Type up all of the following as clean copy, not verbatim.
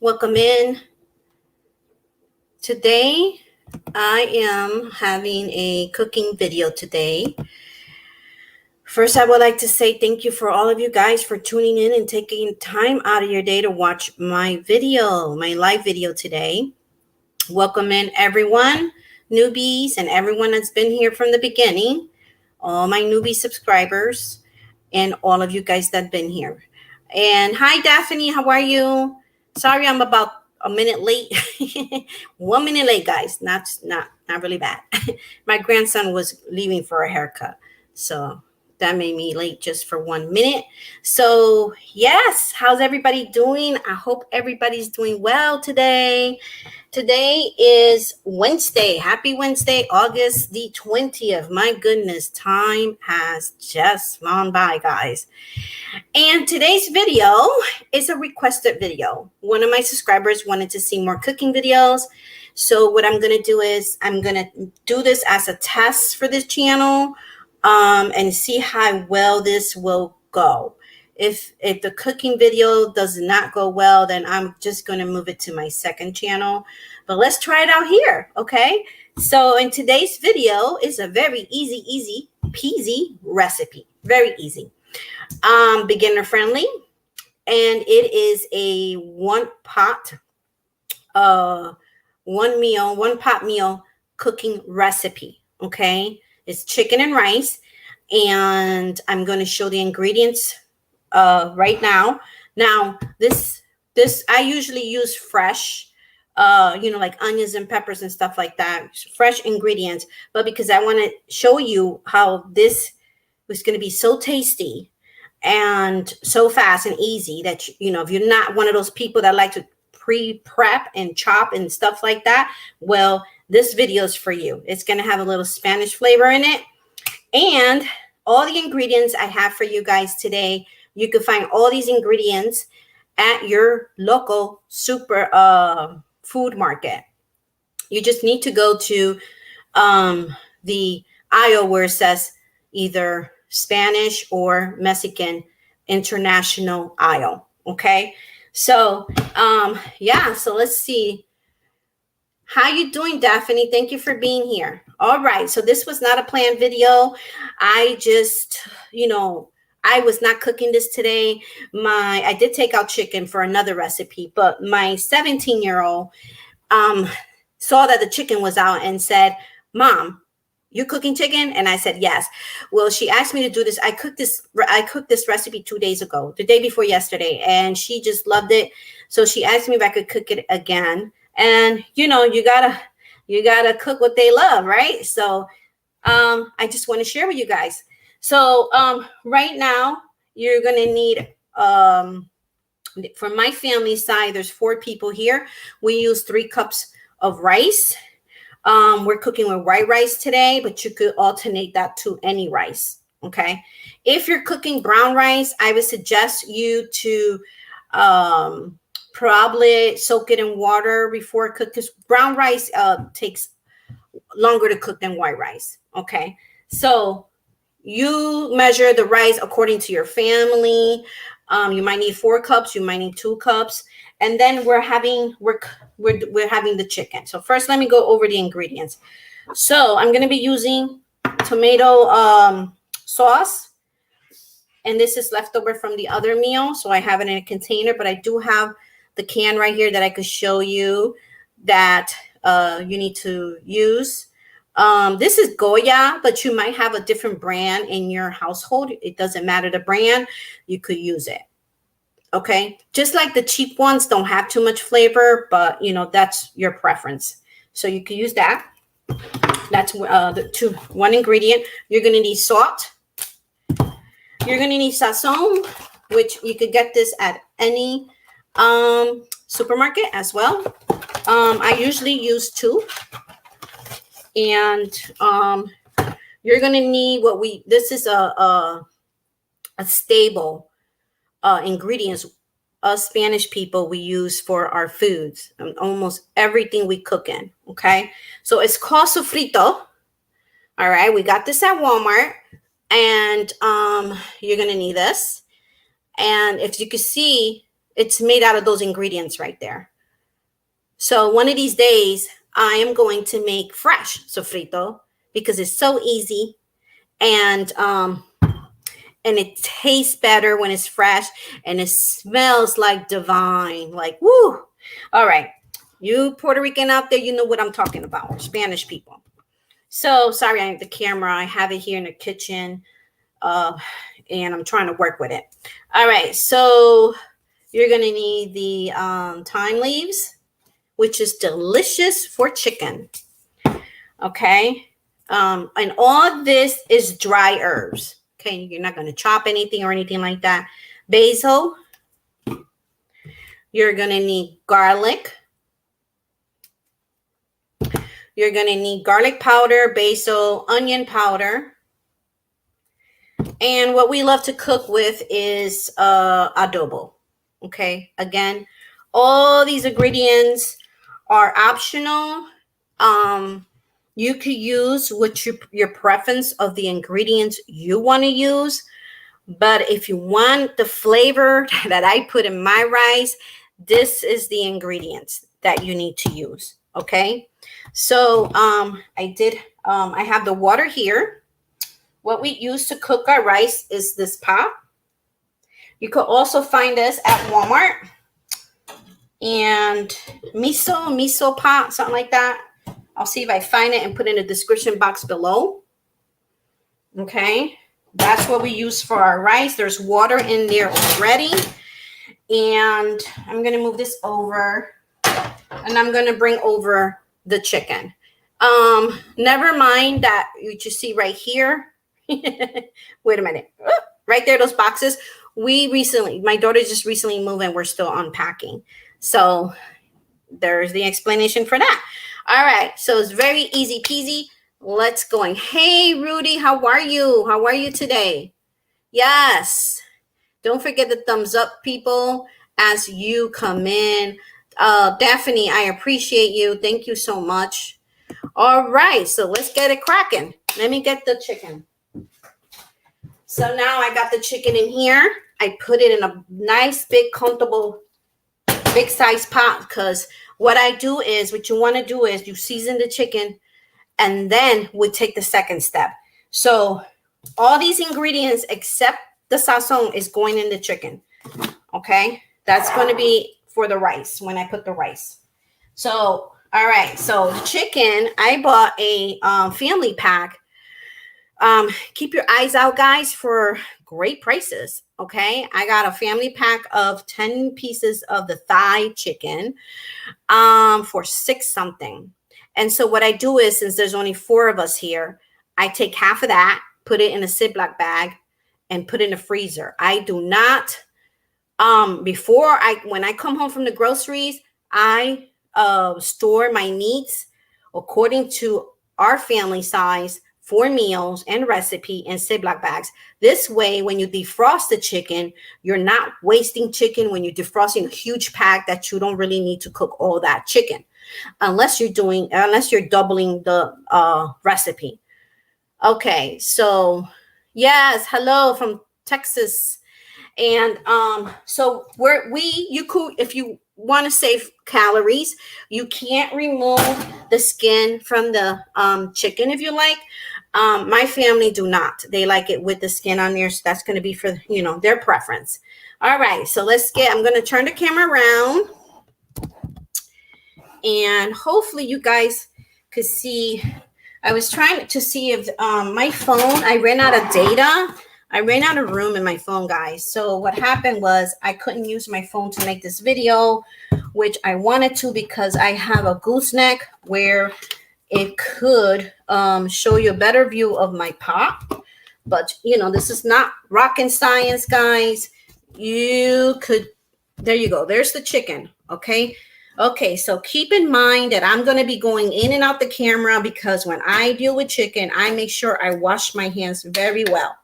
Welcome in. Today, I am having a cooking video today. First, I would like to say thank you for all of you guys for tuning in and taking time out of your day to watch my video, my live video today. Welcome in everyone, newbies, and everyone that's been here from the beginning, all my newbie subscribers, and all of you guys that have been here. And hi, Daphne, how are you? Sorry, I'm about a minute late. 1 minute late, guys. Not really bad. My grandson was leaving for a haircut, so that made me late just for 1 minute. So yes, how's everybody doing? I hope everybody's doing well today. Today is Wednesday. Happy Wednesday, August the 20th. My goodness, time has just flown by, guys. And today's video is a requested video. One of my subscribers wanted to see more cooking videos. So what I'm going to do is I'm going to do this as a test for this channel and see how well this will go. If the cooking video does not go well, then I'm just going to move it to my second channel. But let's try it out here, okay? So in today's video is a very easy peasy recipe. Very easy. Beginner friendly. And it is a one pot meal cooking recipe, okay? It's chicken and rice. And I'm going to show the ingredients right now. Now, this I usually use fresh, like onions and peppers and stuff like that, fresh ingredients. But because I want to show you how this was going to be so tasty and so fast and easy that, if you're not one of those people that like to pre-prep and chop and stuff like that, well, this video is for you. It's going to have a little Spanish flavor in it. And all the ingredients I have for you guys today, you can find all these ingredients at your local super food market. You just need to go to the aisle where it says either Spanish or Mexican international aisle. Okay. So, so let's see. How you doing, Daphne? Thank you for being here. All right. So this was not a planned video. I just, I was not cooking this today. I did take out chicken for another recipe, but my 17-year-old saw that the chicken was out and said, "Mom, you cooking chicken?" And I said, "Yes." Well, she asked me to do this. I cooked this recipe 2 days ago, the day before yesterday, and she just loved it. So she asked me if I could cook it again. And you gotta cook what they love, right? So I just want to share with you guys. So right now you're gonna need for my family side, there's 4 people here. We use 3 cups of rice. We're cooking with white rice today, but you could alternate that to any rice. Okay. If you're cooking brown rice, I would suggest you to probably soak it in water before it cooks, because brown rice takes longer to cook than white rice. Okay. So you measure the rice according to your family. You might need 4 cups. You might need 2 cups. And then we're having the chicken. So first, let me go over the ingredients. So I'm going to be using tomato sauce. And this is leftover from the other meal. So I have it in a container, but I do have the can right here that I could show you that you need to use. This is Goya, but you might have a different brand in your household. It doesn't matter the brand. You could use it. Okay. Just like the cheap ones don't have too much flavor, but that's your preference. So you can use that. That's one ingredient. You're going to need salt. You're going to need sazon, which you could get this at any supermarket as well. I usually use 2. And you're going to need this is a stable ingredients us Spanish people we use for our foods and almost everything we cook in. Okay. So it's called sofrito. All right. We got this at Walmart, and you're going to need this. And if you can see, it's made out of those ingredients right there. So one of these days, I am going to make fresh sofrito because it's so easy, and it tastes better when it's fresh, and it smells like divine, like woo. All right, you Puerto Rican out there, you know what I'm talking about, Spanish people. So sorry, I have the camera. I have it here in the kitchen, and I'm trying to work with it. All right, so you're gonna need the thyme leaves, which is delicious for chicken. Okay, and all this is dry herbs. Okay, you're not gonna chop anything or anything like that. Basil. You're gonna need garlic. You're going to need garlic powder, basil, onion powder. And what we love to cook with is adobo. Okay, again, all these ingredients are optional. You could use what your preference of the ingredients you want to use. But if you want the flavor that I put in my rice, this is the ingredients that you need to use. Okay. So I have the water here. What we use to cook our rice is this pot. You could also find this at Walmart. And miso pot, something like that. I'll see if I find it and put it in the description box below. Okay. That's what we use for our rice. There's water in there already. And I'm going to move this over. And I'm going to bring over the chicken. Never mind that you just see right here. Wait a minute. Right there, those boxes. My daughter just recently moved and we're still unpacking. So there's the explanation for that. All right. So it's very easy peasy. Let's go. Hey, Rudy, how are you? How are you today? Yes. Don't forget the thumbs up, people, as you come in. Daphne, I appreciate you. Thank you so much. All right, so let's get it cracking. Let me get the chicken. So now I got the chicken in here. I put it in a nice, big, comfortable, big size pot, because what you want to do is you season the chicken, and then we take the second step. So all these ingredients except the sazon is going in the chicken. Okay, that's going to be for the rice when I put the rice. So, all right. So the chicken, I bought a family pack. Keep your eyes out, guys, for great prices. Okay, I got a family pack of 10 pieces of the thigh chicken for $6 something. And so what I do is, since there's only 4 of us here, I take half of that, put it in a Ziploc bag, and put it in the freezer. I do not. When I come home from the groceries, I store my meats according to our family size for meals and recipe in Ziploc bags. This way, when you defrost the chicken, you're not wasting chicken when you're defrosting a huge pack that you don't really need to cook all that chicken, unless you're doubling the recipe. Okay, so yes, hello from Texas. And so if you want to save calories, you can't remove the skin from the chicken if you like. My family do not. They like it with the skin on there, so that's going to be for their preference. All right, so I'm going to turn the camera around, and hopefully you guys could see. I was trying to see if my phone, I ran out of data. I ran out of room in my phone, guys. So what happened was I couldn't use my phone to make this video, which I wanted to because I have a gooseneck where it could show you a better view of my pot. But, this is not rocket science, guys. There you go. There's the chicken, okay? Okay, so keep in mind that I'm going to be going in and out the camera because when I deal with chicken, I make sure I wash my hands very well.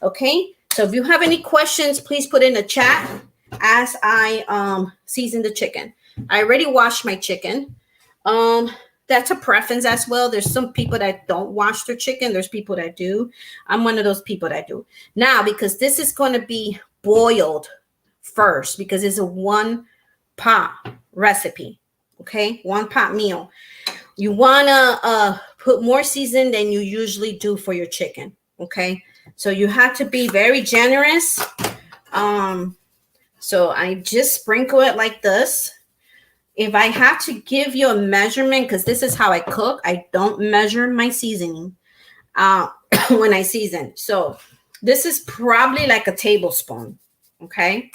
Okay, so if you have any questions, please put in the chat as I season the chicken. I already washed my chicken. That's a preference as well. There's some people that don't wash their chicken. There's people that do. I'm one of those people that do. Now, because this is going to be boiled first, because it's a one pot recipe. Okay, 1 pot meal. You want to put more season than you usually do for your chicken. Okay, so you have to be very generous. So I just sprinkle it like this. If I have to give you a measurement, because this is how I cook, I don't measure my seasoning when I season. So this is probably like a tablespoon. Okay.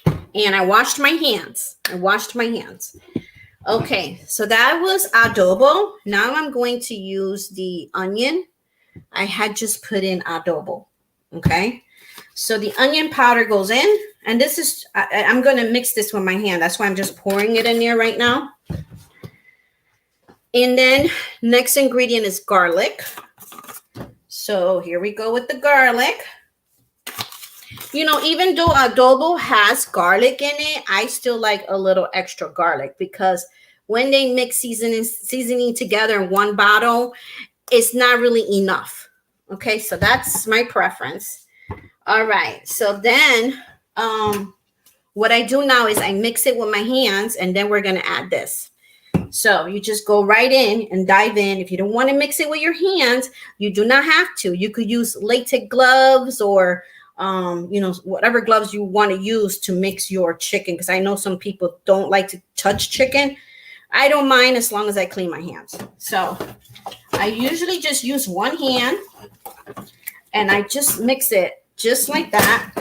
And I washed my hands. Okay, so that was adobo. Now I'm going to use the onion. I had just put in adobo. Okay, so the onion powder goes in, and this is, I'm going to mix this with my hand. That's why I'm just pouring it in there right now. And then next ingredient is garlic. So here we go with the garlic. You know, even though adobo has garlic in it, I still like a little extra garlic, because when they mix seasoning together in one bottle, it's not really enough. Okay, so that's my preference. All right, so then what I do now is I mix it with my hands, and then we're going to add this. So you just go right in and dive in. If you don't want to mix it with your hands, you do not have to. You could use latex gloves or you know, whatever gloves you want to use to mix your chicken, because I know some people don't like to touch chicken. I don't mind as long as I clean my hands. So I usually just use one hand, and I just mix it just like that.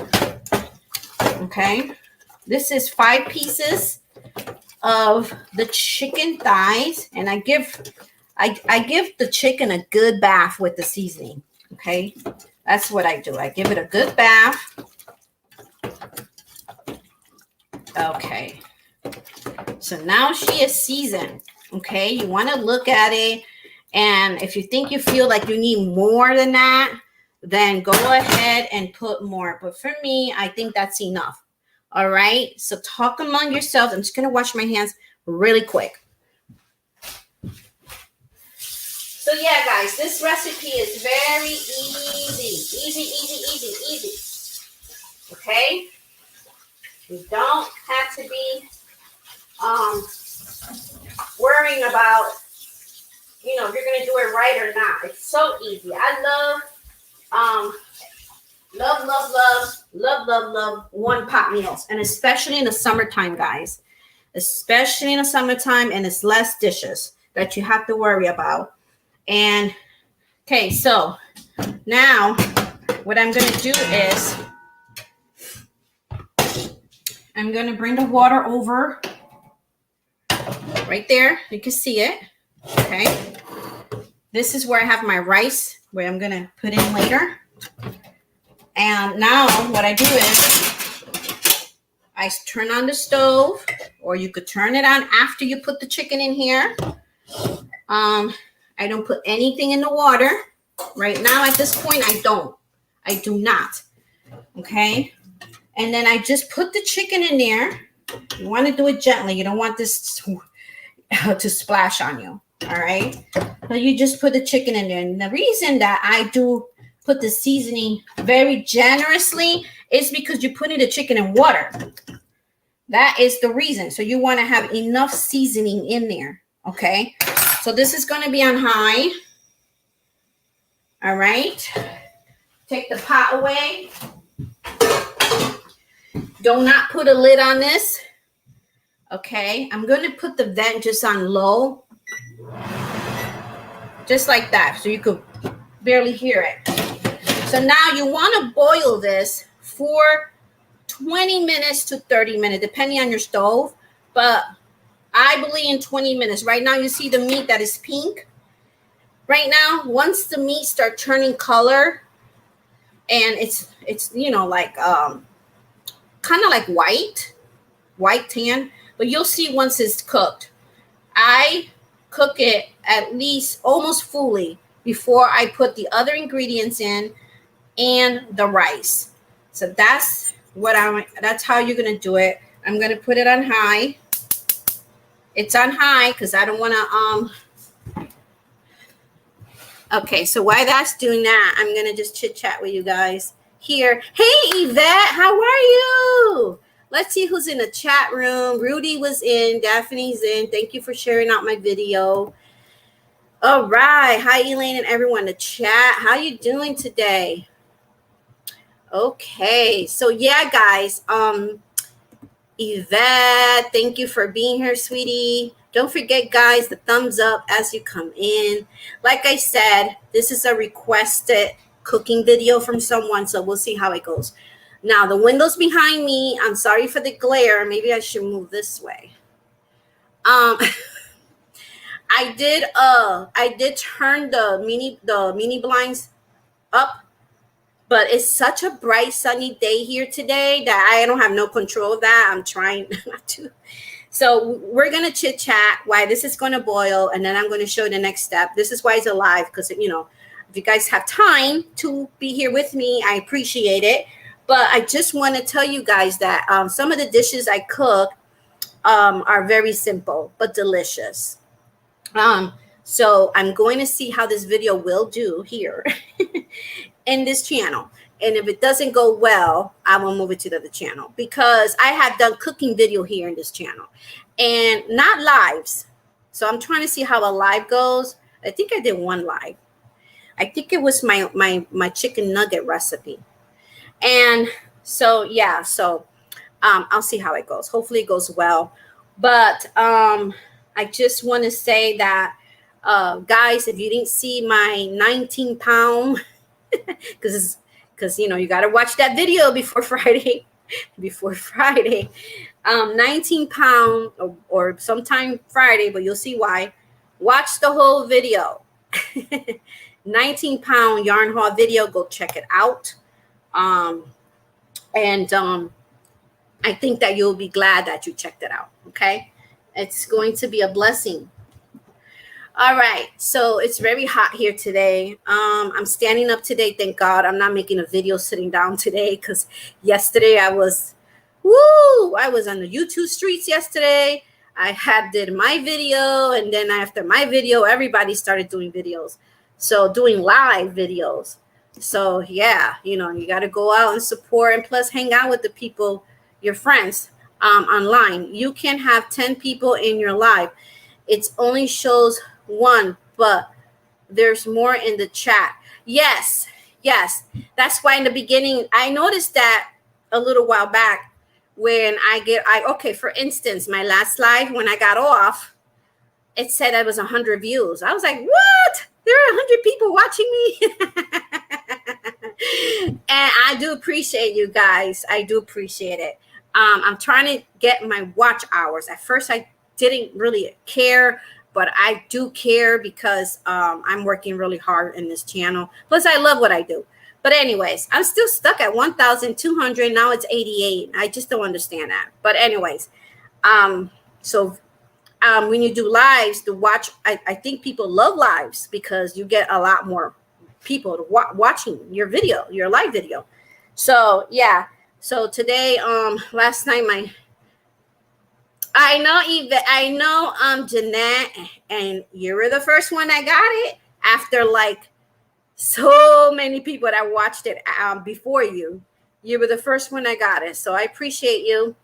Okay, this is 5 pieces of the chicken thighs, and I give the chicken a good bath with the seasoning. Okay, that's what I do. I give it a good bath. Okay, so now she is seasoned. Okay, you want to look at it, and if you think you feel like you need more than that, then go ahead and put more. But for me, I think that's enough. All right, so talk among yourselves. I'm just going to wash my hands really quick. So yeah, guys, this recipe is very easy. Okay, you don't have to be worrying about, you know, if you're gonna do it right or not. It's so easy. I love 1 pot meals, and especially in the summertime, guys. Especially in the summertime, and it's less dishes that you have to worry about. And okay, so now what I'm going to do is I'm going to bring the water over right there. You can see it. Okay, this is where I have my rice, where I'm going to put in later. And now what I do is I turn on the stove, or you could turn it on after you put the chicken in here. I don't put anything in the water. Right now, at this point, I do not. Okay. And then I just put the chicken in there. You want to do it gently. You don't want this to splash on you. All right. So you just put the chicken in there. And the reason that I do put the seasoning very generously is because you're putting the chicken in water. That is the reason. So you want to have enough seasoning in there. Okay. So this is going to be on high. All right. Take the pot away. Do not put a lid on this. Okay. I'm going to put the vent just on low. Just like that. So you could barely hear it. So now you want to boil this for 20 minutes to 30 minutes, depending on your stove. But I believe in 20 minutes. Right now, you see the meat that is pink. Right now, once the meat start turning color, and it's you know, like kind of like white tan, but you'll see once it's cooked. I cook it at least almost fully before I put the other ingredients in and the rice. So that's how you're gonna do it. I'm gonna put it on high. It's on high because I don't want to okay, so while that's doing that, I'm gonna just chit chat with you guys here. Hey Yvette, how are you? Let's see who's in the chat room. Rudy was in. Daphne's in. Thank you for sharing out my video. All right. Hi, Elaine and everyone in the chat. How you doing today? Okay. So yeah, guys. Yvette, thank you for being here, sweetie. Don't forget, guys, the thumbs up as you come in. Like I said, this is a requested cooking video from someone, so we'll see how it goes. Now, the window's behind me. I'm sorry for the glare. Maybe I should move this way. I did turn the mini blinds up, but it's such a bright sunny day here today that I don't have no control of that. I'm trying not to. So we're going to chit chat why this is going to boil, and then I'm going to show you the next step. This is why it's alive, because, you know, if you guys have time to be here with me, I appreciate it. But I just want to tell you guys that some of the dishes I cook are very simple but delicious. So I'm going to see how this video will do here in this channel. And if it doesn't go well, I will move it to the other channel, because I have done cooking video here in this channel and not lives. So I'm trying to see how a live goes. I think I did one live. I think it was my chicken nugget recipe. And so, yeah, so I'll see how it goes. Hopefully it goes well. But I just want to say that, guys, if you didn't see my 19-pound, because you know, you got to watch that video before Friday, 19-pound or sometime Friday, but you'll see why. Watch the whole video. 19-pound yarn haul video. Go check it out. I think that you'll be glad that you checked it out. Okay. It's going to be a blessing. All right. So it's very hot here today. I'm standing up today. Thank God I'm not making a video sitting down today, because yesterday I was on the YouTube streets yesterday. I did my video, and then after my video, everybody started doing videos. So doing live videos. So yeah, you know, you got to go out and support, and plus hang out with the people, your friends, online. You can have 10 people in your live. It only shows one, but there's more in the chat. Yes. That's why in the beginning, I noticed that a little while back when okay, for instance, my last live, when I got off, it said I was 100 views. I was like, what? There are 100 people watching me. And I do appreciate you guys. I do appreciate it. I'm trying to get my watch hours. At first, I didn't really care, but I do care because I'm working really hard in this channel. Plus, I love what I do. But anyways, I'm still stuck at 1,200. Now it's 88. I just don't understand that. But anyways, when you do lives, I think people love lives because you get a lot more people watching your video, your live video. So yeah. So today, last night, I know Jeanette, and you were the first one that got it after like so many people that watched it before you. You were the first one that got it. So I appreciate you.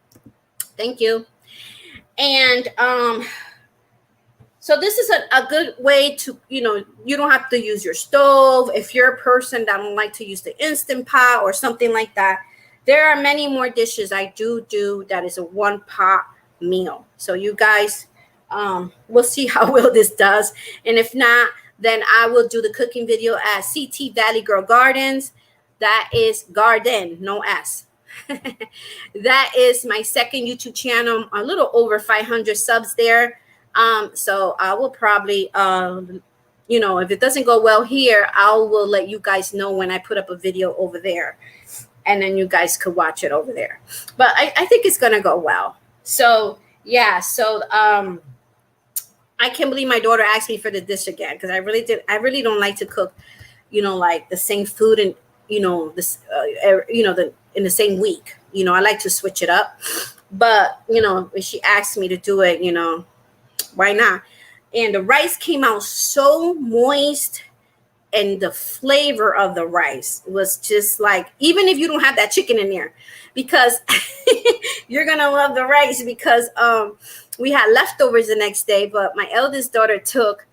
Thank you. And so this is a good way to, you know, you don't have to use your stove. If you're a person that don't like to use the Instant Pot or something like that, there are many more dishes I do that is a one pot meal. So you guys, we'll see how well this does. And if not, then I will do the cooking video at CT Valley Girl Gardens. That is Garden, no S. That is my second YouTube channel, a little over 500 subs there. So I will probably, you know, if it doesn't go well here, I will let you guys know when I put up a video over there. And then you guys could watch it over there. But I think it's going to go well. So, yeah. So, I can't believe my daughter asked me for the dish again, because I really don't like to cook, you know, like the same food and, you know, in the same week. You know, I like to switch it up. But, you know, when she asked me to do it, you know, why not? And the rice came out so moist and the flavor of the rice was just like, even if you don't have that chicken in there, because you're gonna love the rice, because we had leftovers the next day, but my eldest daughter took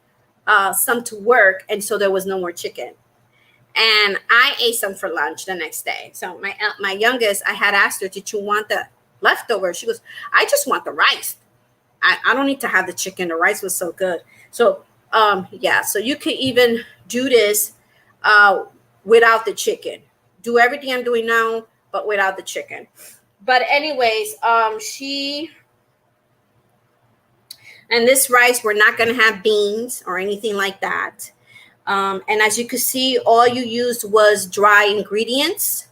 some to work, and so there was no more chicken. And I ate some for lunch the next day. So my youngest, I had asked her, did you want the leftovers? She goes, I just want the rice. I don't need to have the chicken. The rice was so good. So yeah, so you could even do this without the chicken. Do everything I'm doing now, but without the chicken. But anyways, and this rice, we're not going to have beans or anything like that. And as you could see, all you used was dry ingredients,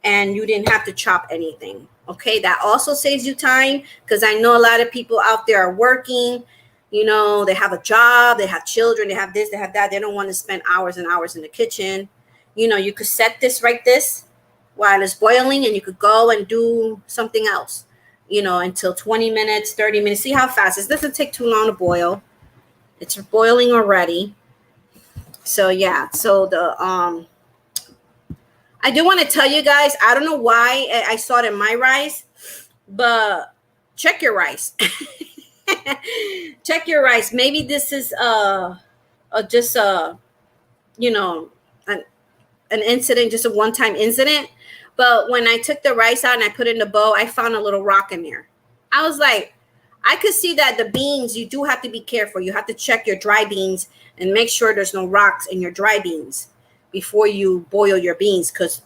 and you didn't have to chop anything. Okay, that also saves you time, because I know a lot of people out there are working. You know, they have a job, they have children, they have this, they have that. They don't want to spend hours and hours in the kitchen. You know, you could set this right this while it's boiling, and you could go and do something else, you know, until 20 minutes, 30 minutes. See how fast this doesn't take too long to boil. It's boiling already. So yeah, so I do want to tell you guys, I don't know why I saw it in my rice, but check your rice. Check your rice. Maybe this is just you know, an incident, just a one-time incident. But when I took the rice out and I put it in the bowl, I found a little rock in there. I was like, I could see that the beans, you do have to be careful. You have to check your dry beans and make sure there's no rocks in your dry beans before you boil your beans. Because,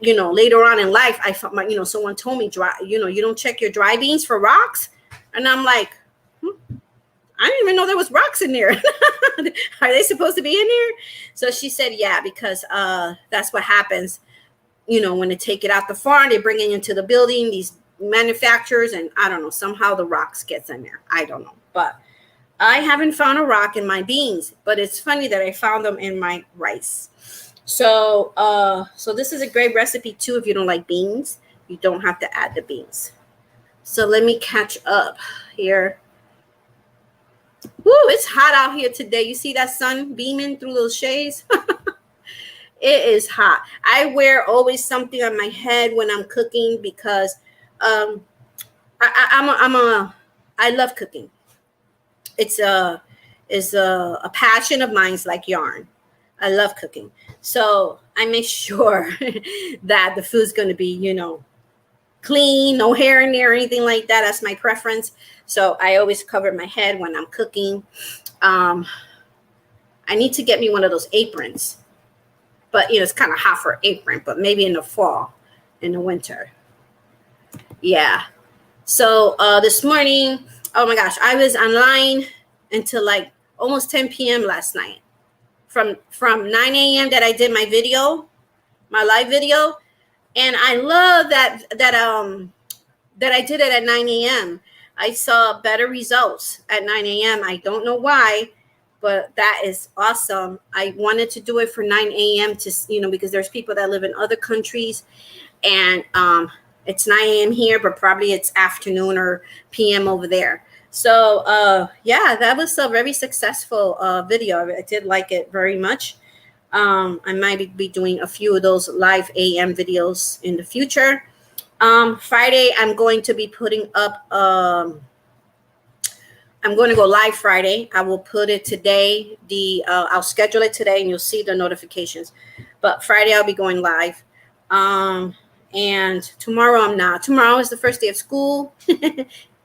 you know, later on in life, I found my, you know, someone told me, you don't check your dry beans for rocks. And I'm like, I didn't even know there was rocks in there. Are they supposed to be in there? So she said, yeah, because that's what happens. You know, when they take it out the farm, they bring it into the building, these manufacturers, and I don't know, somehow the rocks gets in there. I don't know. But I haven't found a rock in my beans, but it's funny that I found them in my rice. So so this is a great recipe too. If you don't like beans, you don't have to add the beans. So let me catch up here. Woo, it's hot out here today. You see that sun beaming through those shades? It is hot. I wear always something on my head when I'm cooking, because I love cooking. It's a passion of mine. It's like yarn. I love cooking. So I make sure that the food's going to be, you know, clean, no hair in there or anything like that. That's my preference. So I always cover my head when I'm cooking. I need to get me one of those aprons, but you know, it's kind of hot for an apron, but maybe in the fall, in the winter. Yeah. So this morning, oh my gosh, I was online until like almost 10 p.m. last night. From 9 a.m. that I did my video, my live video. And I love that I did it at 9 a.m. I saw better results at 9 a.m. I don't know why, but that is awesome. I wanted to do it for 9 a.m. to, you know, because there's people that live in other countries, and it's 9 a.m. here, but probably it's afternoon or p.m. over there. So yeah, that was a very successful video. I did like it very much. I might be doing a few of those live AM videos in the future. Friday, I'm going to be putting up, I'm going to go live Friday. I will put it today. I'll schedule it today, and you'll see the notifications. But Friday, I'll be going live. And tomorrow, I'm not. Tomorrow is the first day of school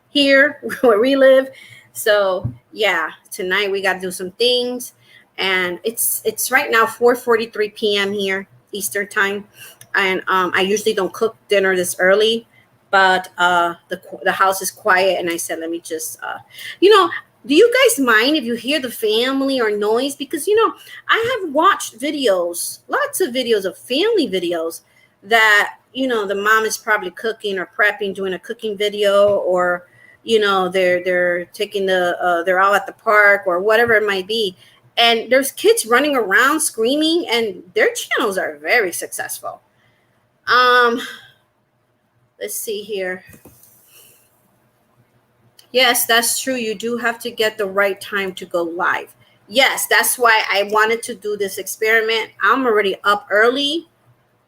here where we live. So yeah, tonight we got to do some things. And it's right now 4:43 p.m. here, Eastern time. And I usually don't cook dinner this early, but the house is quiet. And I said, let me just, you know, do you guys mind if you hear the family or noise? Because, you know, I have watched videos, lots of videos of family videos that, you know, the mom is probably cooking or prepping, doing a cooking video, or, you know, they're taking they're out at the park or whatever it might be. And there's kids running around screaming, and their channels are very successful. Let's see here. Yes, that's true. You do have to get the right time to go live. yes, that's why I wanted to do this experiment. I'm already up early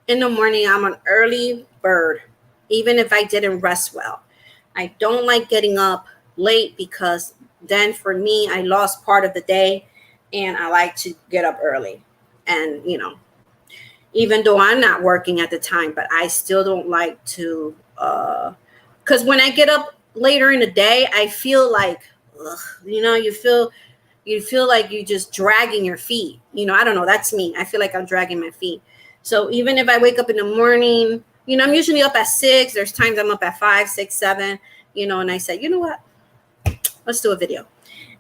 in the morning. I'm an early bird, even if I didn't rest well. I don't like getting up late because then for me, I lost part of the day, and I like to get up early. And, even though I'm not working at the time, but I still don't like to, because when I get up later in the day, I feel like, ugh, you feel like you're just dragging your feet. I don't know. That's me. I feel like I'm dragging my feet. So even if I wake up in the morning, I'm usually up at 6. There's times I'm up at 5, 6, 7, and I said, you know what? Let's do a video.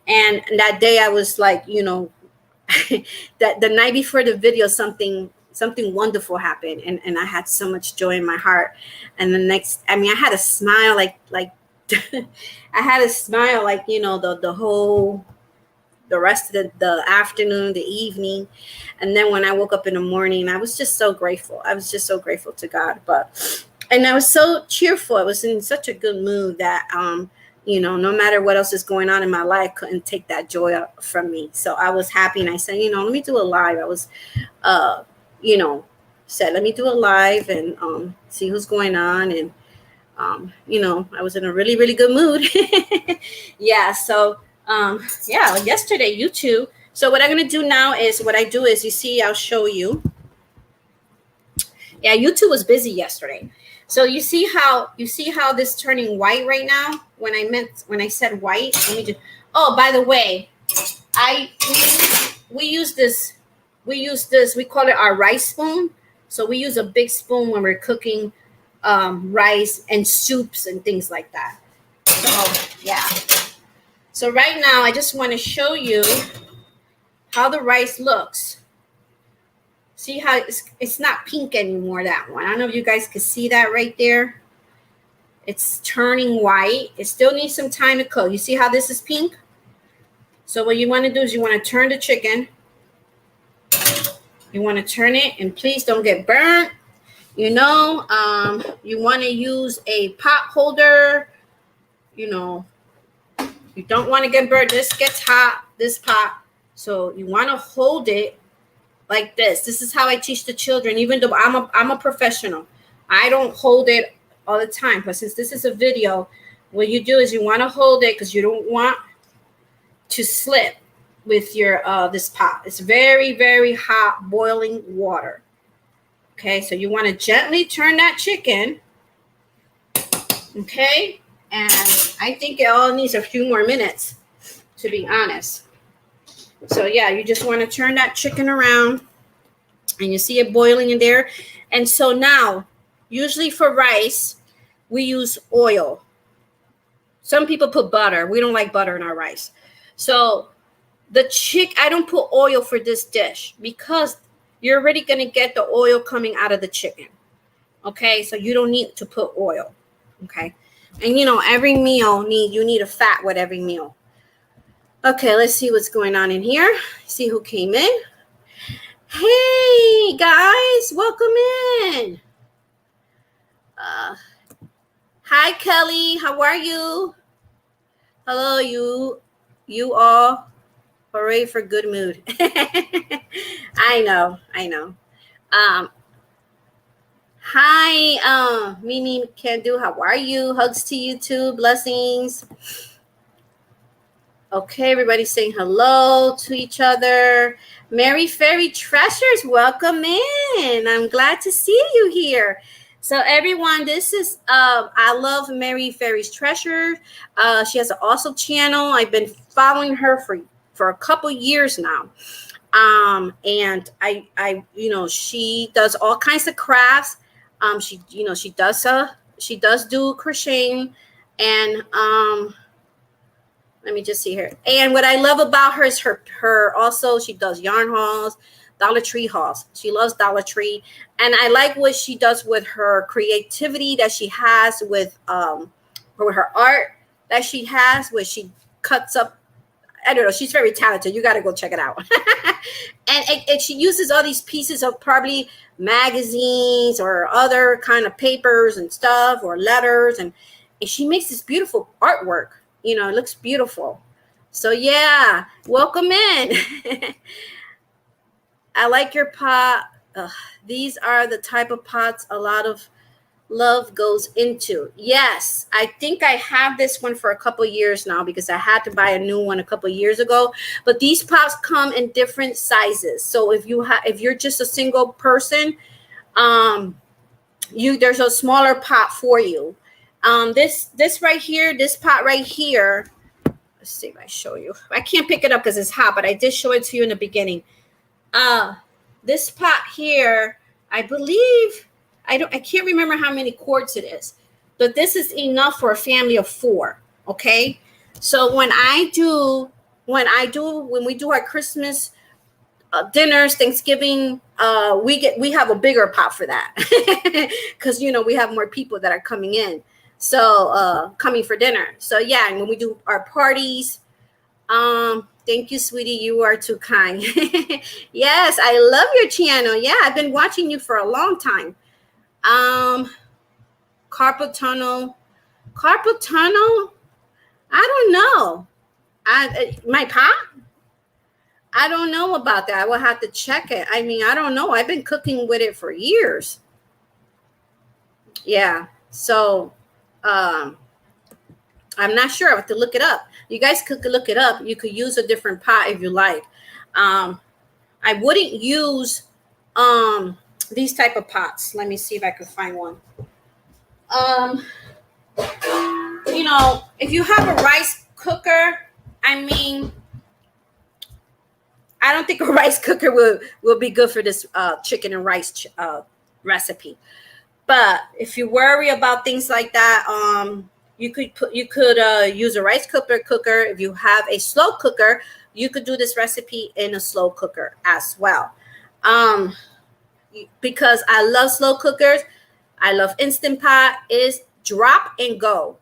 And that day I was like, that the night before the video, something wonderful happened, and I had so much joy in my heart. And I had a smile like I had a smile like, the rest of the afternoon, the evening. And then when I woke up in the morning, I was just so grateful. I was just so grateful to God. And I was so cheerful. I was in such a good mood that, no matter what else is going on in my life, couldn't take that joy from me. So I was happy, and I said, let me do a live. I was, said, let me do a live and see who's going on. And, I was in a really, really good mood. Yeah. So, yesterday, YouTube. So what I'm going to do now is you see, I'll show you. Yeah, YouTube was busy yesterday. So you see how this turning white right now? When I said white, let me just. Oh, by the way, we use this. We call it our rice spoon. So we use a big spoon when we're cooking rice and soups and things like that. So yeah. So right now, I just want to show you how the rice looks. See how it's not pink anymore, that one. I don't know if you guys can see that right there. It's turning white. It still needs some time to cook. You see how this is pink? So what you want to do is you want to turn the chicken. You want to turn it, and please don't get burnt. You want to use a pot holder. You don't want to get burnt. This gets hot, this pot. So you want to hold it like this. This is how I teach the children, even though I'm a professional. I don't hold it all the time, but since this is a video, what you do is you want to hold it because you don't want to slip with your this pot. It's very, very hot, boiling water. Okay, so you want to gently turn that chicken. Okay, and I think it all needs a few more minutes, to be honest. So yeah, you just want to turn that chicken around, and you see it boiling in there. And so now, usually for rice, we use oil. Some people put butter. We don't like butter in our rice. So I don't put oil for this dish because you're already going to get the oil coming out of the chicken. Okay, so you don't need to put oil. Okay, and every meal you need a fat with every meal. Okay, let's see what's going on in here. See who came in. Hey guys, welcome in. Hi Kelly, how are you? Hello, you all. Hooray for good mood. I know. Hi, Mimi Candu, how are you? Hugs to you too, blessings. Okay, everybody's saying hello to each other. Mary Fairy Treasures, welcome in. I'm glad to see you here. So everyone, this is, I love Mary Fairy's Treasure. She has an awesome channel. I've been following her for a couple years now. And I she does all kinds of crafts. She does do crocheting, and let me just see her. And what I love about her is her also, she does yarn hauls, Dollar Tree hauls. She loves Dollar Tree. And I like what she does with her creativity that she has with her art that she has, where she cuts up. I don't know. She's very talented. You got to go check it out. and she uses all these pieces of probably magazines or other kind of papers and stuff, or letters. And she makes this beautiful artwork. It looks beautiful. So yeah, welcome in. I like your pot. These are the type of pots a lot of love goes into. Yes, I think I have this one for a couple years now because I had to buy a new one a couple years ago. But these pots come in different sizes. So if you're just a single person, there's a smaller pot for you. This right here, this pot right here. Let's see if I show you. I can't pick it up because it's hot, but I did show it to you in the beginning. This pot here, I believe, I can't remember how many quarts it is, but this is enough for a family of 4. Okay, so when we do our Christmas dinners, Thanksgiving, we have a bigger pot for that because we have more people that are coming in, so coming for dinner. So yeah, and when we do our parties, thank you, sweetie. You are too kind. Yes, I love your channel. Yeah, I've been watching you for a long time. Carpal tunnel. I don't know. My pot? I don't know about that. I will have to check it. I mean, I don't know. I've been cooking with it for years. Yeah. So, I'm not sure. I have to look it up. You guys could look it up. You could use a different pot if you like. I wouldn't use these type of pots. Let me see if I could find one. If you have a rice cooker, I mean, I don't think a rice cooker will be good for this chicken and rice recipe. But if you worry about things like that, you could use a rice cooker. If you have a slow cooker, you could do this recipe in a slow cooker as well. Because I love slow cookers, I love Instant Pot. Is drop and go.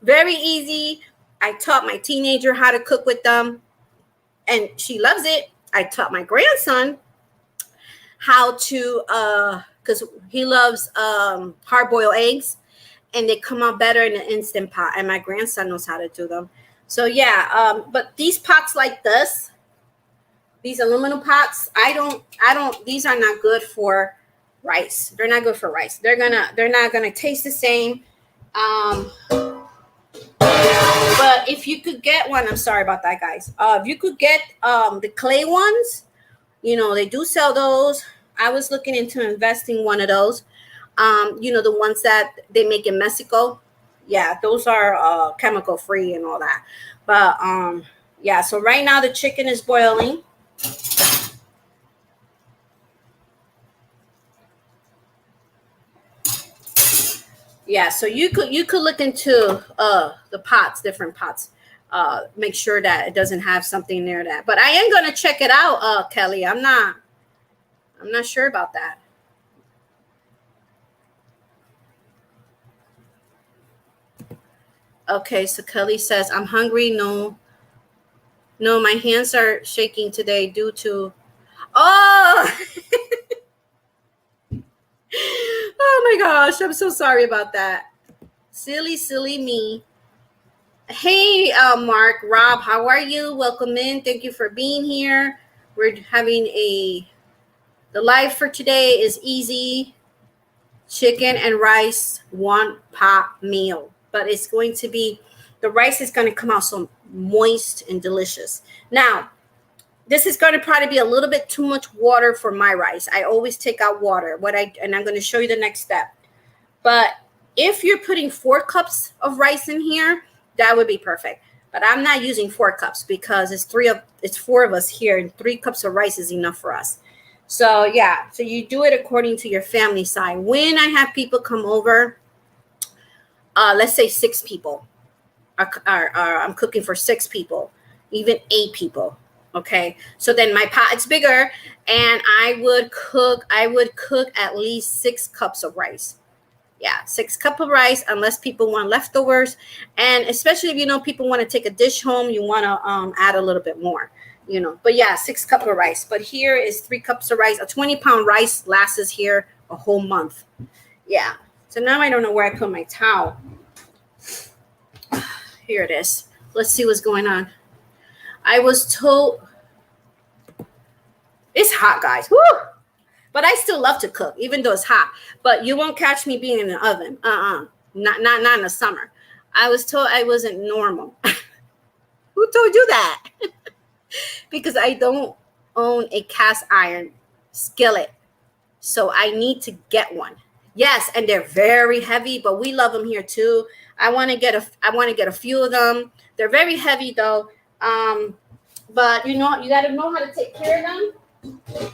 Very easy. I taught my teenager how to cook with them, and she loves it. I taught my grandson how to, because he loves hard-boiled eggs, and they come out better in an Instant Pot, and my grandson knows how to do them. So yeah, but these pots like this, these aluminum pots, these are not good for rice. They're not good for rice. They're not gonna taste the same. But if you could get one, I'm sorry about that, guys. If you could get the clay ones, they do sell those. I was looking into investing one of those. The ones that they make in Mexico. Yeah, those are chemical free and all that. But yeah, so right now the chicken is boiling. Yeah, so you could look into the pots, different pots. Make sure that it doesn't have something near that. But I am gonna check it out, Kelly. I'm not sure about that. Okay, so Kelly says, I'm hungry. No, my hands are shaking today due to oh oh my gosh, I'm so sorry about that. Silly me. Hey, Mark, Rob, how are you? Welcome in. Thank you for being here. We're having the live for today is easy chicken and rice, 1 pot meal. But it's going to be, the rice is going to come out so moist and delicious. Now, this is going to probably be a little bit too much water for my rice. I always take out water. And I'm going to show you the next step. But if you're putting 4 cups of rice in here, that would be perfect. But I'm not using 4 cups because it's 4 of us here, and 3 cups of rice is enough for us. So yeah, so you do it according to your family size. When I have people come over, let's say 6 people, I'm cooking for 6 people, even 8 people. Okay, so then my pot is bigger, and I would cook at least 6 cups of rice. Yeah, 6 cups of rice, unless people want leftovers, and especially if people want to take a dish home, you want to add a little bit more. But yeah, 6 cups of rice. But here is 3 cups of rice. A 20-pound rice lasts here a whole month. Yeah. So now I don't know where I put my towel. Here it is. Let's see what's going on. I was told it's hot, guys. Woo! But I still love to cook, even though it's hot. But you won't catch me being in the oven. Not in the summer. I was told I wasn't normal. Who told you that? Because I don't own a cast iron skillet. So I need to get one. Yes, and they're very heavy, but we love them here too. I want to get a few of them. They're very heavy though. But you know, you got to know how to take care of them.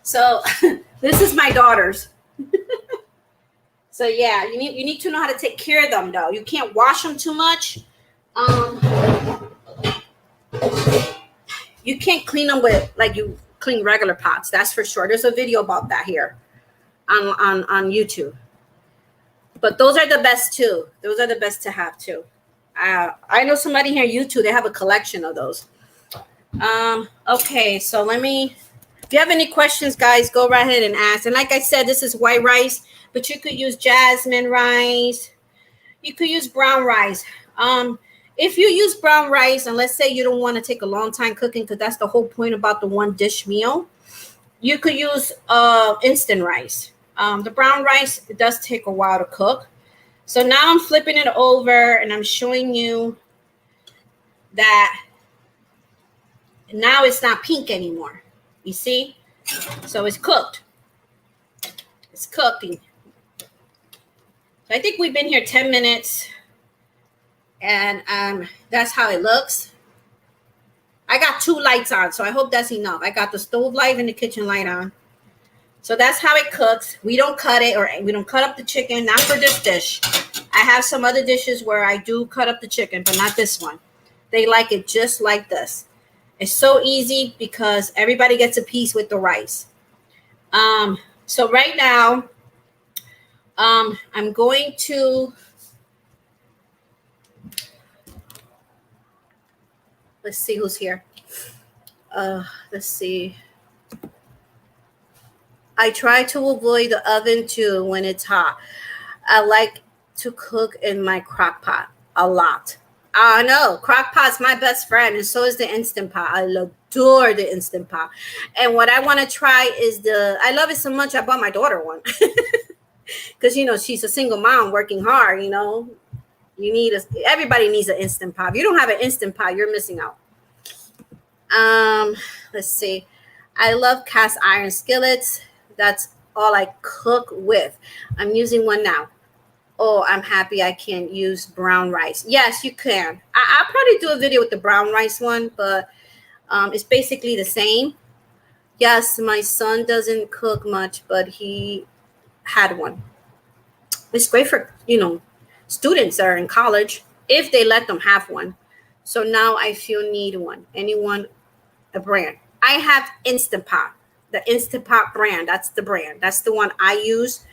So this is my daughter's. So yeah, you need to know how to take care of them though. You can't wash them too much. You can't clean them with like you clean regular pots. That's for sure. There's a video about that here on YouTube. But those are the best too. Those are the best to have too. I know somebody here on YouTube. They have a collection of those. Okay, so let me. If you have any questions, guys, go right ahead and ask. And like I said, this is white rice, but you could use jasmine rice. You could use brown rice. If you use brown rice, and let's say you don't want to take a long time cooking, because that's the whole point about the one dish meal, you could use instant rice. The brown rice, it does take a while to cook. So now I'm flipping it over and I'm showing you that now it's not pink anymore. You see? So it's cooked. It's cooking. So I think we've been here 10 minutes. And that's how it looks. I got 2 lights on, so I hope that's enough. I got the stove light and the kitchen light on. So that's how it cooks. We don't cut it, or we don't cut up the chicken, not for this dish. I have some other dishes where I do cut up the chicken, but not this one. They like it just like this. It's so easy because everybody gets a piece with the rice. So right now, I'm going to, let's see who's here. Let's see. I try to avoid the oven too when it's hot. I like to cook in my crock pot a lot. I know, crock pot's my best friend, and so is the Instant Pot. I adore the Instant Pot. And what I want to try is I love it so much, I bought my daughter one. Because, you know, she's a single mom working hard, you know. Everybody needs an Instant Pot. If you don't have an Instant Pot, you're missing out. Let's see. I love cast iron skillets. That's all I cook with. I'm using one now. Oh, I'm happy I can use brown rice. Yes, you can. I'll probably do a video with the brown rice one, but it's basically the same. Yes, my son doesn't cook much, but he had one. It's great for, you know, students that are in college, if they let them have one. So now I feel need one. Anyone, a brand. I have Instant Pot. The Instant Pot brand. That's the brand. That's the one I use.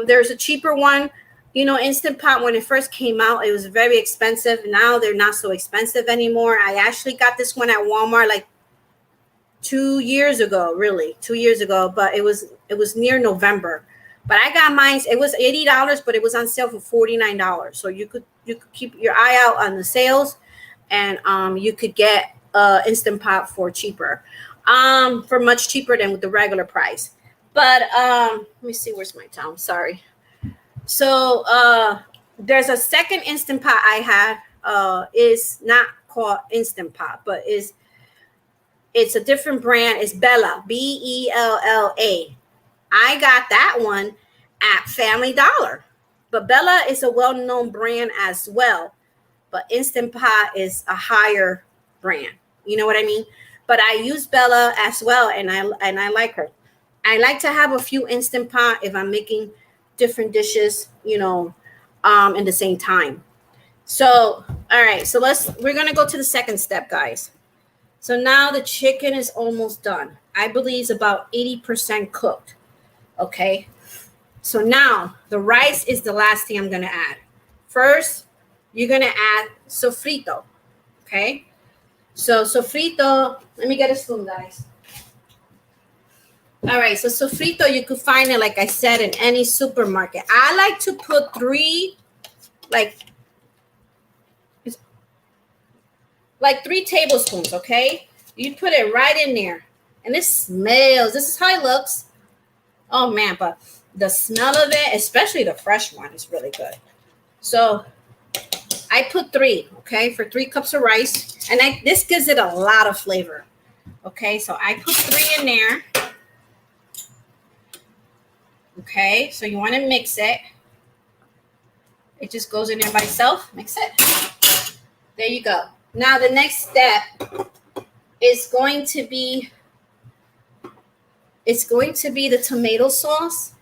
There's a cheaper one. You know, Instant Pot, when it first came out, it was very expensive. Now they're not so expensive anymore. I actually got this one at Walmart like 2 years ago, really, 2 years ago. But it was near November. But I got mine. It was $80, but it was on sale for $49. So you could keep your eye out on the sales, and you could get Instant Pot for cheaper, for much cheaper than with the regular price. But let me see, where's my towel? Sorry. So there's a second Instant Pot I had. Is not called Instant Pot, but it's a different brand. It's Bella, Bella. I got that one at Family Dollar. But Bella is a well-known brand as well. But Instant Pot is a higher brand. You know what I mean? But I use Bella as well, and I like her. I like to have a few Instant Pot if I'm making different dishes, you know, in the same time. So, all right. So we're going to go to the second step, guys. So now the chicken is almost done. I believe it's about 80% cooked. Okay. So now the rice is the last thing I'm going to add. First, you're going to add sofrito. Okay. So sofrito, let me get a spoon, guys. All right, so sofrito, you could find it, like I said, in any supermarket. I like to put 3 like, it's like 3 tablespoons, okay? You put it right in there. And it smells. This is how it looks. Oh, man, but the smell of it, especially the fresh one, is really good. So I put 3, okay, for 3 cups of rice. And this gives it a lot of flavor. Okay, so I put 3 in there. Okay, so you want to mix it. It just goes in there by itself. Mix it. There you go. Now the next step is going to be the tomato sauce.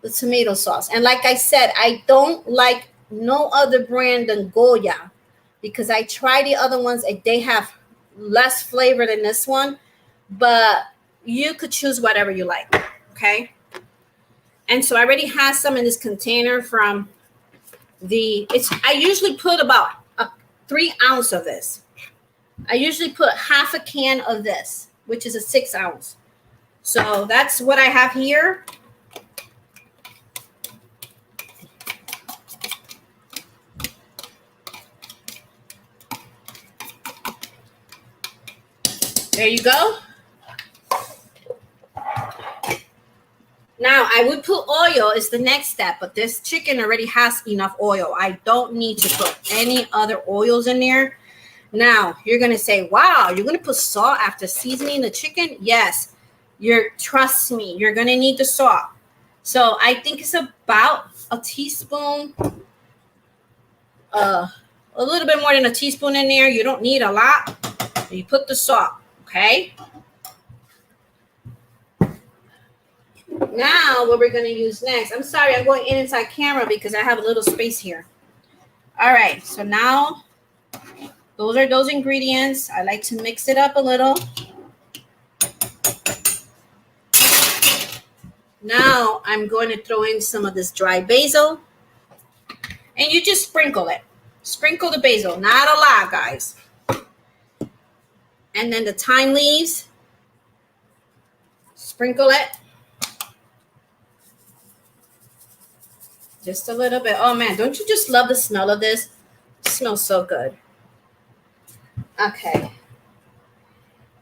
The tomato sauce. And like I said, I don't like no other brand than Goya because I tried the other ones and they have less flavor than this one, but you could choose whatever you like, okay? And so I already have some in this container from I usually put about 3 ounces of this. I usually put half a can of this, which is a 6 ounce. So that's what I have here. There you go. Now, I would put oil is the next step, but this chicken already has enough oil. I don't need to put any other oils in there. Now, you're going to say, wow, you're going to put salt after seasoning the chicken? Yes. Trust me, you're going to need the salt. So I think it's about a teaspoon, a little bit more than a teaspoon in there. You don't need a lot. You put the salt, okay? Now, what we're going to use next. I'm sorry, I'm going inside camera because I have a little space here. All right, so now those are those ingredients. I like to mix it up a little. Now, I'm going to throw in some of this dry basil. And you just sprinkle it. Sprinkle the basil. Not a lot, guys. And then the thyme leaves. Sprinkle it. Just a little bit. Oh, man, don't you just love the smell of this? It smells so good. Okay.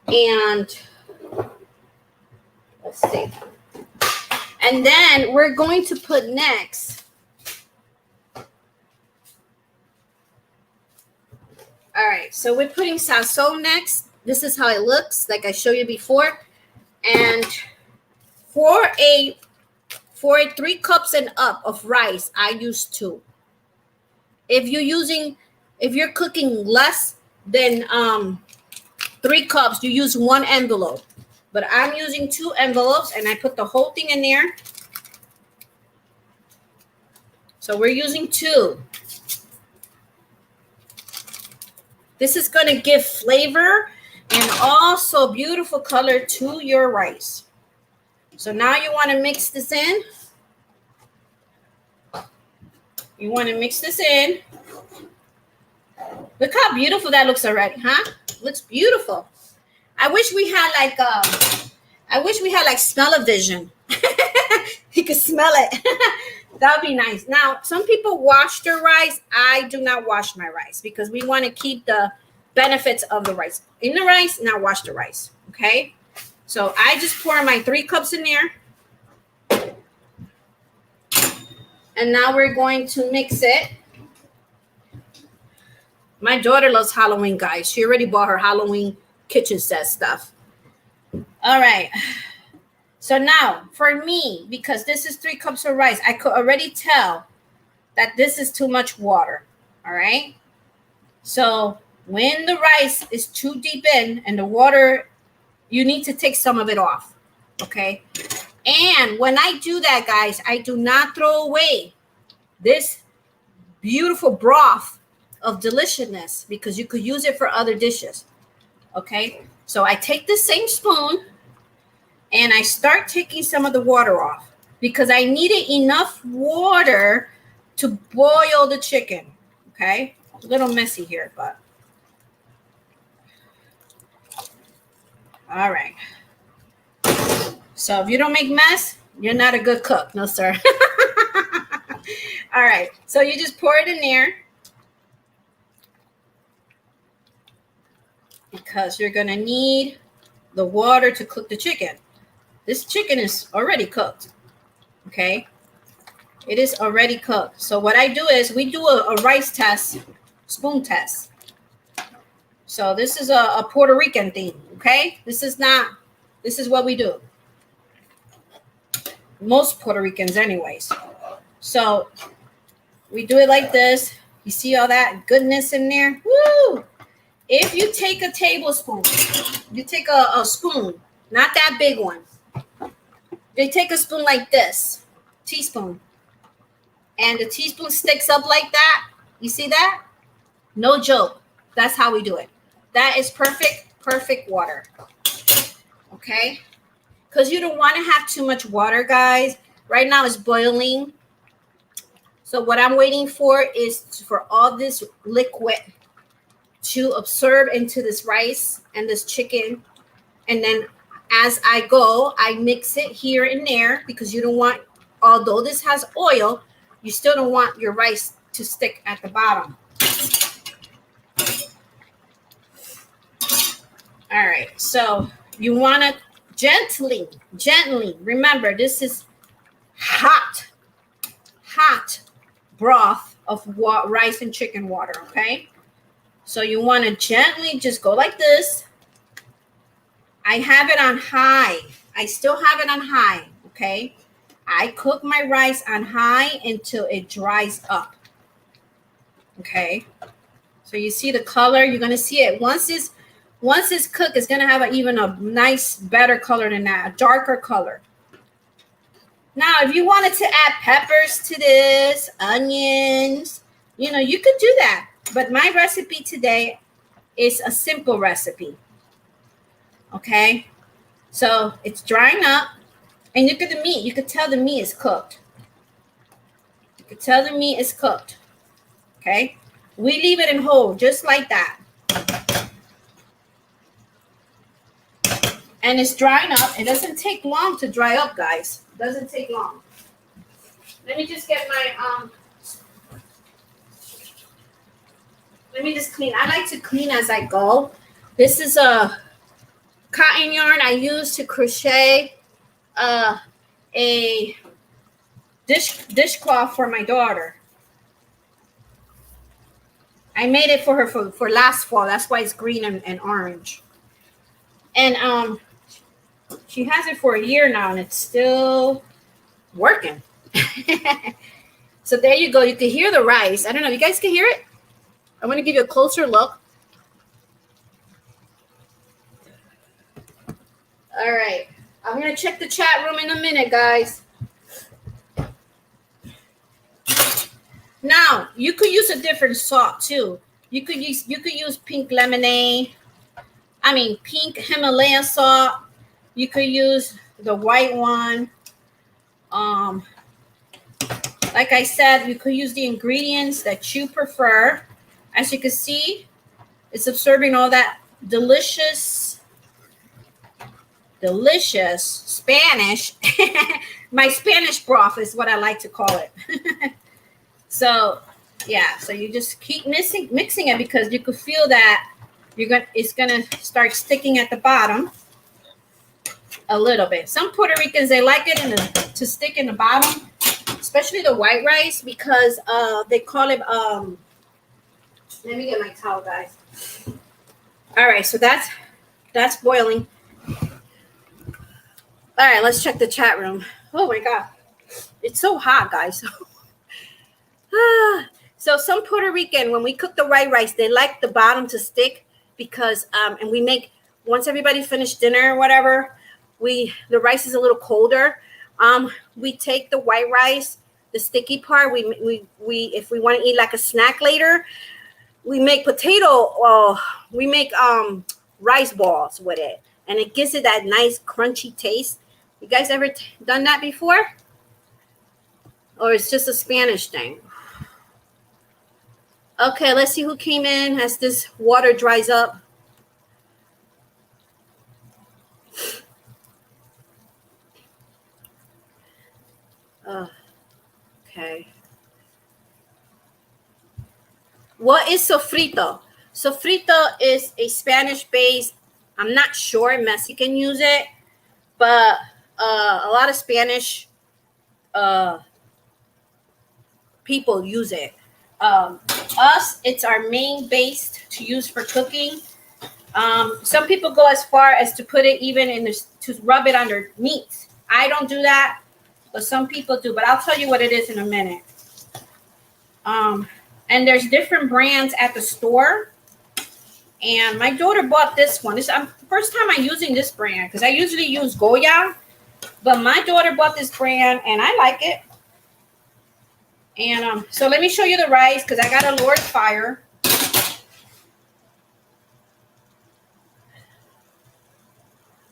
And let's see. And then we're going to put next. All right, so we're putting sazon next. This is how it looks, like I showed you before. And for 3 cups and up of rice, I use 2. If you're cooking less than 3 cups, you use 1 envelope. But I'm using 2 envelopes, and I put the whole thing in there. So we're using 2. This is going to give flavor and also beautiful color to your rice. So now you want to mix this in. You want to mix this in. Look how beautiful that looks already, huh? Looks beautiful. I wish we had like smell-o-vision. You could smell it. That would be nice. Now, some people wash their rice. I do not wash my rice because we want to keep the benefits of the rice in the rice. Now wash the rice, okay? So I just pour my 3 cups in there. And now we're going to mix it. My daughter loves Halloween, guys. She already bought her Halloween kitchen set stuff. All right. So now, for me, because this is 3 cups of rice, I could already tell that this is too much water. All right? So when the rice is too deep in and the water, you need to take some of it off. Okay? And when I do that, guys, I do not throw away this beautiful broth of deliciousness because you could use it for other dishes. Okay? So I take the same spoon and I start taking some of the water off because I needed enough water to boil the chicken. Okay? A little messy here, but. All right. So if you don't make mess, you're not a good cook. No, sir. All right, so you just pour it in there because you're gonna need the water to cook the chicken. This chicken is already cooked, okay? It is already cooked. So what I do is we do a rice test, spoon test. So this is a Puerto Rican thing, okay? This is what we do. Most Puerto Ricans anyways. So we do it like this. You see all that goodness in there? Woo! If you take a tablespoon, you take a spoon, not that big one. They take a spoon like this, teaspoon, and the teaspoon sticks up like that. You see that? No joke. That's how we do it. That is perfect water. Okay? Because you don't want to have too much water, guys. Right now it's boiling. So what I'm waiting for is for all this liquid to absorb into this rice and this chicken. And then as I go, I mix it here and there because you don't want, although this has oil, you still don't want your rice to stick at the bottom. All right, so you want to gently, remember this is hot broth of rice and chicken water, okay? So you want to gently just go like this. I have it on high. I still have it on high, okay? I cook my rice on high until it dries up, okay? So you see the color, you're going to see it. Once it's cooked, it's going to have even a nice, better color than that, a darker color. Now, if you wanted to add peppers to this, onions, you could do that. But my recipe today is a simple recipe. Okay? So it's drying up. And look at the meat. You could tell the meat is cooked. You could tell the meat is cooked. Okay? We leave it in whole, just like that. And it's drying up. It doesn't take long to dry up, guys. It doesn't take long. Let me just get my, let me just clean. I like to clean as I go. This is a cotton yarn I use to crochet a dishcloth for my daughter. I made it for her for last fall. That's why it's green and orange. And she has it for a year now, and it's still working. So there you go. You can hear the rice. I don't know. You guys can hear it? I'm going to give you a closer look. All right. I'm going to check the chat room in a minute, guys. Now, you could use a different salt too. You could use pink lemonade. I mean, pink Himalaya salt. You could use the white one. Like I said, you could use the ingredients that you prefer. As you can see, it's absorbing all that delicious Spanish. My Spanish broth is what I like to call it. So, yeah. So you just keep mixing it because you could feel that it's gonna start sticking at the bottom a little bit. Some Puerto Ricans, they like it to stick in the bottom, especially the white rice, because they call it let me get my towel, guys. All right, so that's boiling. All right, let's check the chat room. Oh my god, it's so hot, guys. So some Puerto Rican, when we cook the white rice, they like the bottom to stick because and we make, once everybody finished dinner or whatever, the rice is a little colder. We take the white rice, the sticky part. We if we want to eat like a snack later, we make rice balls with it, and it gives it that nice crunchy taste. You guys ever done that before? Or it's just a Spanish thing? Okay, let's see who came in as this water dries up. Okay. what is sofrito? Sofrito is a Spanish-based, I'm not sure Mexican use it, but a lot of Spanish people use it. Us, it's our main base to use for cooking. Some people go as far as to put it even in this, to rub it on their meats. I don't do that, but some people do. But I'll tell you what it is in a minute. And there's different brands at the store. And my daughter bought this one. This first time I'm using this brand because I usually use Goya, but my daughter bought this brand and I like it. And so let me show you the rice because I got a lowered fire.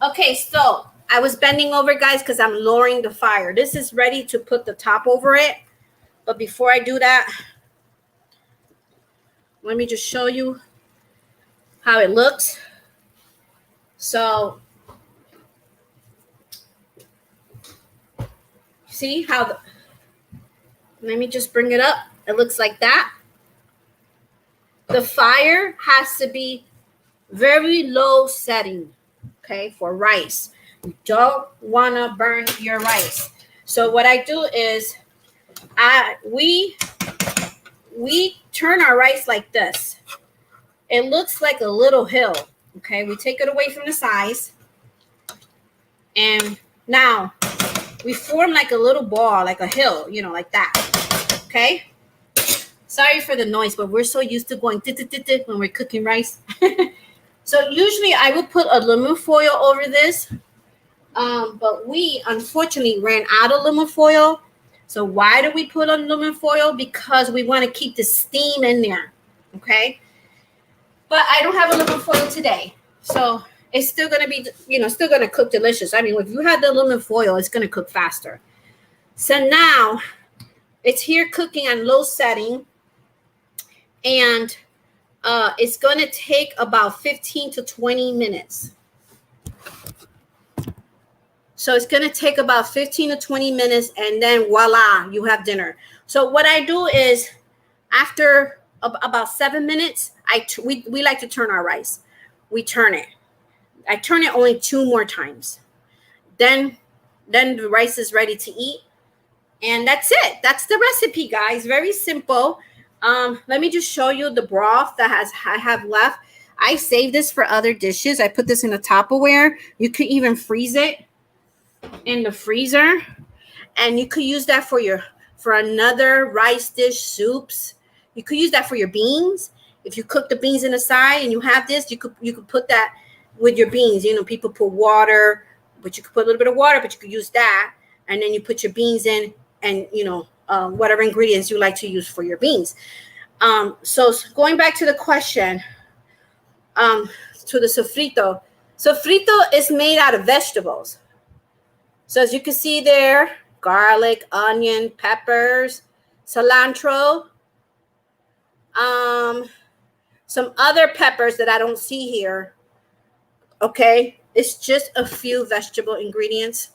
Okay, so I was bending over, guys, because I'm lowering the fire. This is ready to put the top over it. But before I do that, let me just show you how it looks. So, see how let me just bring it up. It looks like that. The fire has to be very low setting, okay, for rice. You don't want to burn your rice. So what I do is we turn our rice like this. It looks like a little hill, okay? We take it away from the sides. And now we form like a little ball, like a hill, you know, like that, okay? Sorry for the noise, but we're so used to going when we're cooking rice. So usually I would put aluminum foil over this, but we unfortunately ran out of aluminum foil. So why do we put aluminum foil? Because we want to keep the steam in there, okay? But I don't have aluminum foil today, so it's still going to be, you know, still going to cook delicious. I mean, if you have the aluminum foil, it's going to cook faster. So now it's here cooking on low setting, and it's going to take about 15 to 20 minutes. So it's going to take about 15 to 20 minutes, and then voila, you have dinner. So what I do is after about 7 minutes, we like to turn our rice. We turn it. I turn it only 2 more times. Then the rice is ready to eat. And that's it. That's the recipe, guys. Very simple. Let me just show you the broth that I have left. I saved this for other dishes. I put this in a Tupperware. You could even freeze it in the freezer, and you could use that for another rice dish, soups. You could use that for your beans. If you cook the beans in the side and you have this, you could put that with your beans. You know, people put water, but you could put a little bit of water, but you could use that, and then you put your beans in, and you know, whatever ingredients you like to use for your beans. So going back to the question, to the sofrito. Sofrito is made out of vegetables. So as you can see there, garlic, onion, peppers, cilantro, some other peppers that I don't see here. Okay, it's just a few vegetable ingredients.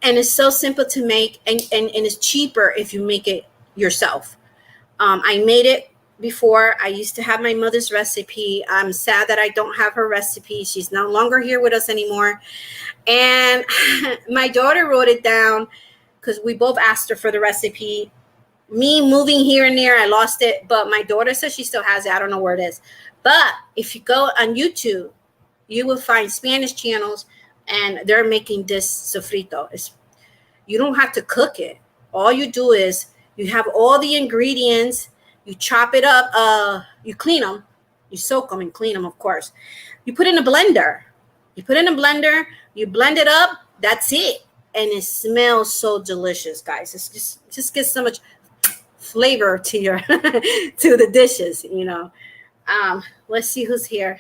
And it's so simple to make, and it's cheaper if you make it yourself. I made it before. I used to have my mother's recipe. I'm sad that I don't have her recipe. She's no longer here with us anymore. And my daughter wrote it down because we both asked her for the recipe. Me moving here and there, I lost it. But my daughter says she still has it. I don't know where it is. But if you go on YouTube, you will find Spanish channels, and they're making this sofrito. You don't have to cook it. All you do is you have all the ingredients. You chop it up. You clean them. You soak them and clean them, of course. You put it in a blender. You blend it up. That's it. And it smells so delicious, guys. It's just gets so much flavor to your to the dishes, you know. Let's see who's here.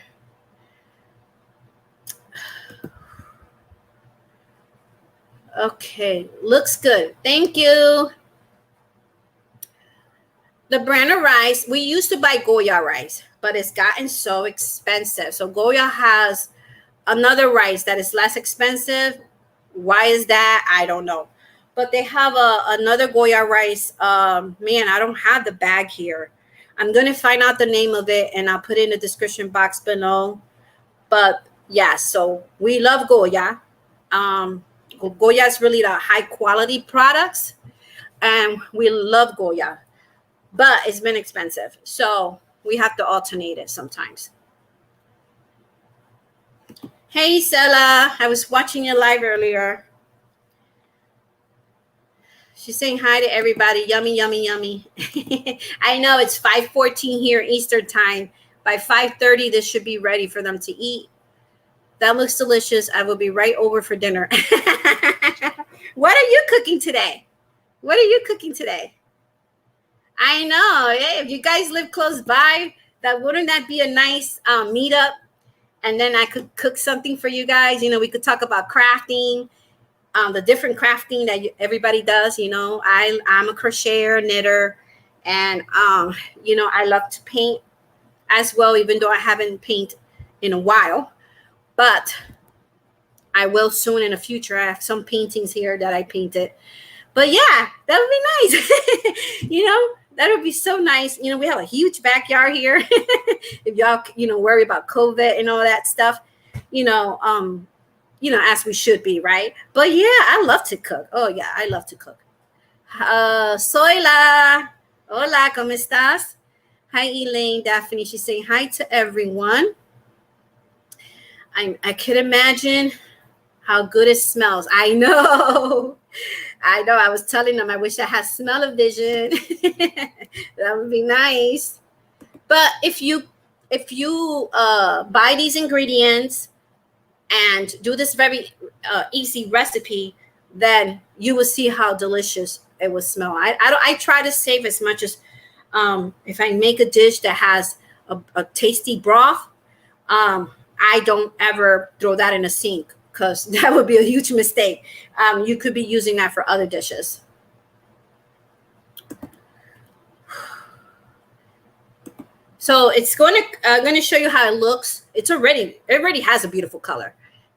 Okay, looks good. Thank you. The brand of rice, we used to buy Goya rice, but it's gotten so expensive. So Goya has another rice that is less expensive. Why is that? I don't know. But they have another Goya rice. Man, I don't have the bag here. I'm going to find out the name of it and I'll put it in the description box below. But yeah, so we love Goya. Goya is really the high quality products, and we love Goya, but it's been expensive. So we have to alternate it sometimes. Hey, Stella, I was watching your live earlier. She's saying hi to everybody. Yummy, yummy, yummy. I know it's 5:14 here Eastern time. By 5:30, this should be ready for them to eat. That looks delicious. I will be right over for dinner. What are you cooking today? What are you cooking today? I know. Hey, if you guys live close by, wouldn't that be a nice meetup? And then I could cook something for you guys. You know, we could talk about crafting. The different crafting that everybody does. You know, I'm a crocheter, knitter, and you know, I love to paint as well, even though I haven't painted in a while, but I will soon in the future. I have some paintings here that I painted, but yeah, that would be nice. You know, that would be so nice. You know, we have a huge backyard here. If y'all, you know, worry about COVID and all that stuff, you know, as we should be, right? But yeah, I love to cook. Oh yeah, I love to cook. Soyla, hola, ¿cómo estás? Hi, Elaine, Daphne. She's saying hi to everyone. I can imagine how good it smells. I know. I know. I was telling them I wish I had smell-o-vision. That would be nice. But if you buy these ingredients and do this very easy recipe, then you will see how delicious it will smell. I try to save as much as if I make a dish that has a tasty broth, I don't ever throw that in a sink because that would be a huge mistake. You could be using that for other dishes. So it's going to show you how it looks. It already has a beautiful color.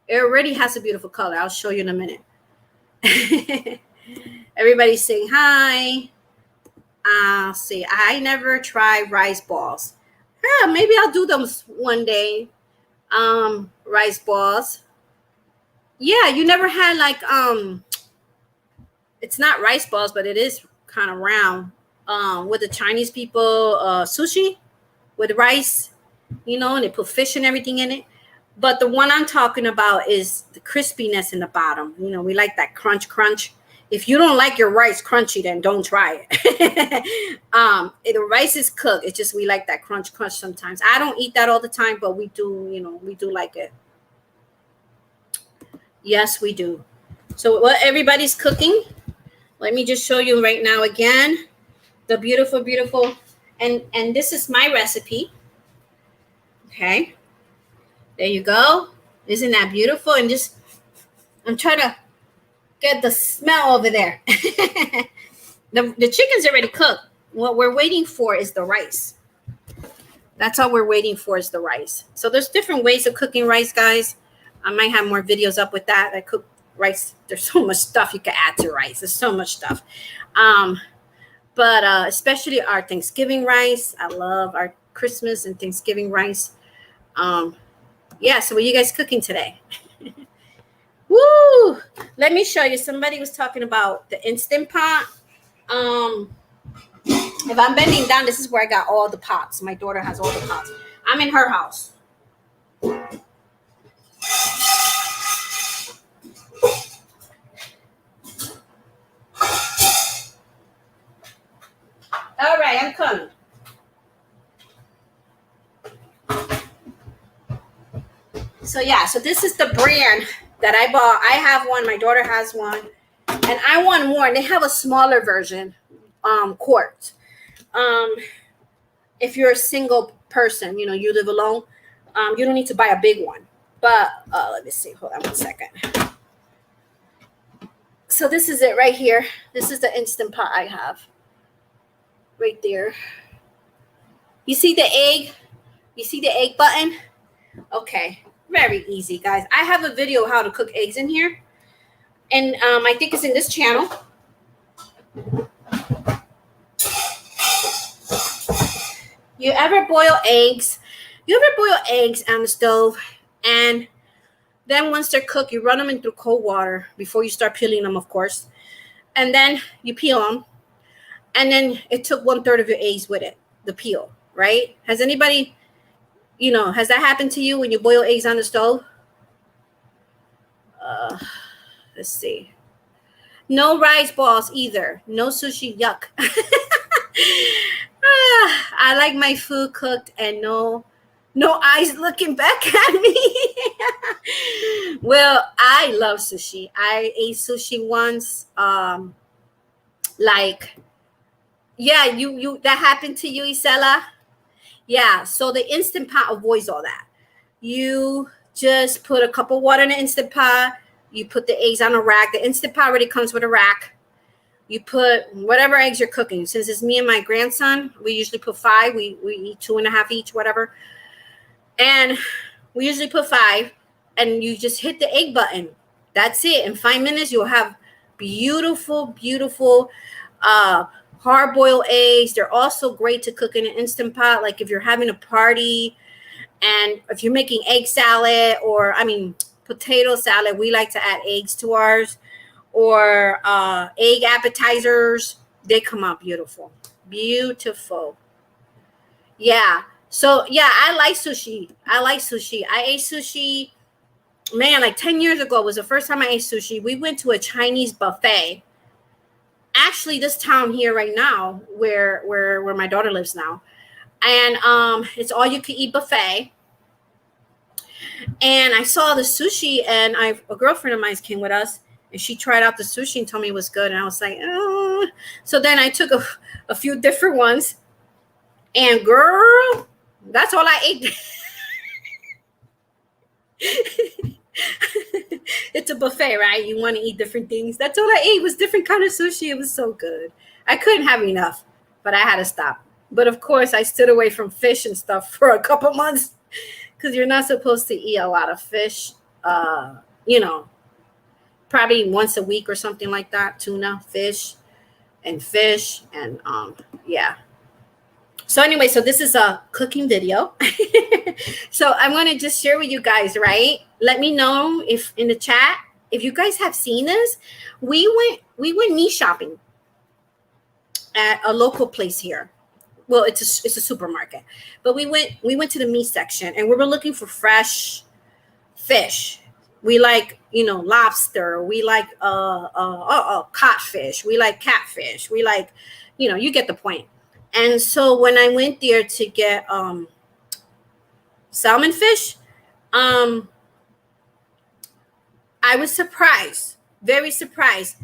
It already has a beautiful color. I'll show you in a minute. Everybody's saying hi. I'll see. I never tried rice balls. Yeah, maybe I'll do them one day. Rice balls. Yeah, you never had like it's not rice balls, but it is kind of round. With the Chinese people, sushi with rice, you know, and they put fish and everything in it. But the one I'm talking about is the crispiness in the bottom. You know, we like that crunch. If you don't like your rice crunchy, then don't try it. The rice is cooked. It's just we like that crunch sometimes. I don't eat that all the time, but we do, you know, we do like it. Yes, we do. So what everybody's cooking, let me just show you right now again. The beautiful, and this is my recipe. Okay. There you go. Isn't that beautiful? And just, I'm trying to get the smell over there. The chicken's already cooked. What we're waiting for is the rice. That's all we're waiting for is the rice. So there's different ways of cooking rice, guys. I might have more videos up with that. I cook rice. There's so much stuff you can add to rice. There's so much stuff. But especially our Thanksgiving rice. I love our Christmas and Thanksgiving rice. Yeah, so what are you guys cooking today? Woo! Let me show you. Somebody was talking about the Instant Pot. If I'm bending down, this is where I got all the pots. My daughter has all the pots. I'm in her house. All right, I'm coming. So yeah, so this is the brand that I bought. I have one. My daughter has one. And I want more. And they have a smaller version, quart. If you're a single person, you know, you live alone, you don't need to buy a big one. But let me see. Hold on one second. So this is it right here. This is the Instant Pot I have. Right there. You see the egg? You see the egg button? Okay. Very easy, guys. I have a video how to cook eggs in here. And I think it's in this channel. You ever boil eggs? You ever boil eggs on the stove, and then once they're cooked, you run them into cold water before you start peeling them, of course. And then you peel them, and then it took 1/3 of your eggs with it, the peel, right? Has anybody, has that happened to you when you boil eggs on the stove? Let's see. No rice balls either. No sushi. Yuck. I like my food cooked and no eyes looking back at me. Well, I love sushi. I ate sushi once. Like, yeah, you that happened to you, Isela? Yeah. So the Instant Pot avoids all that. You just put a cup of water in the Instant Pot. You put the eggs on a rack. The Instant Pot already comes with a rack. You put whatever eggs you're cooking. Since it's me and my grandson, we usually put 5. We eat 2.5 each, whatever. And we usually put 5. And you just hit the egg button. That's it. In 5 minutes, you'll have beautiful, beautiful hard-boiled eggs. They're also great to cook in an Instant Pot. Like if you're having a party and if you're making egg salad or, potato salad, we like to add eggs to ours, or egg appetizers. They come out beautiful. Beautiful. Yeah. So, yeah, I like sushi. I ate sushi, man, like 10 years ago was the first time I ate sushi. We went to a Chinese buffet. Actually, this town here right now, where my daughter lives now. And it's all you can eat buffet. And I saw the sushi, and a girlfriend of mine came with us, and she tried out the sushi and told me it was good. And I was like, oh. So then I took a few different ones, and girl, that's all I ate. It's a buffet, right? You want to eat different things. That's all I ate was different kind of sushi. It was so good. I couldn't have enough, but I had to stop. But of course, I stood away from fish and stuff for a couple months because you're not supposed to eat a lot of fish. Probably once a week or something like that. Tuna, fish, and yeah. So anyway, so this is a cooking video. So I'm going to just share with you guys, right? Let me know if in the chat, if you guys have seen this. We went meat shopping at a local place here. Well, it's a supermarket, but we went to the meat section, and we were looking for fresh fish. We like, lobster. We like codfish. We like catfish. We like, you get the point. And so when I went there to get salmon fish, I was surprised, very surprised,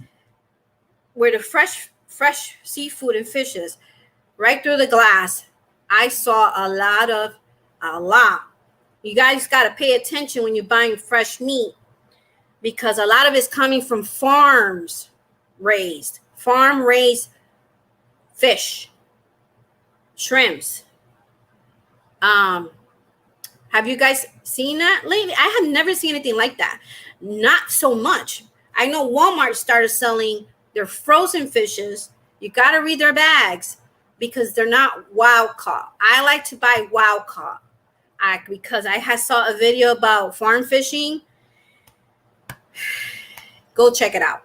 where the fresh seafood and fishes, right through the glass, I saw a lot. You guys got to pay attention when you're buying fresh meat, because a lot of it's coming from farm raised fish, shrimps. Have you guys seen that lately? I have never seen anything like that. Not so much. I know Walmart started selling their frozen fishes. You got to read their bags because they're not wild caught. I like to buy wild caught because I saw a video about farm fishing. Go check it out.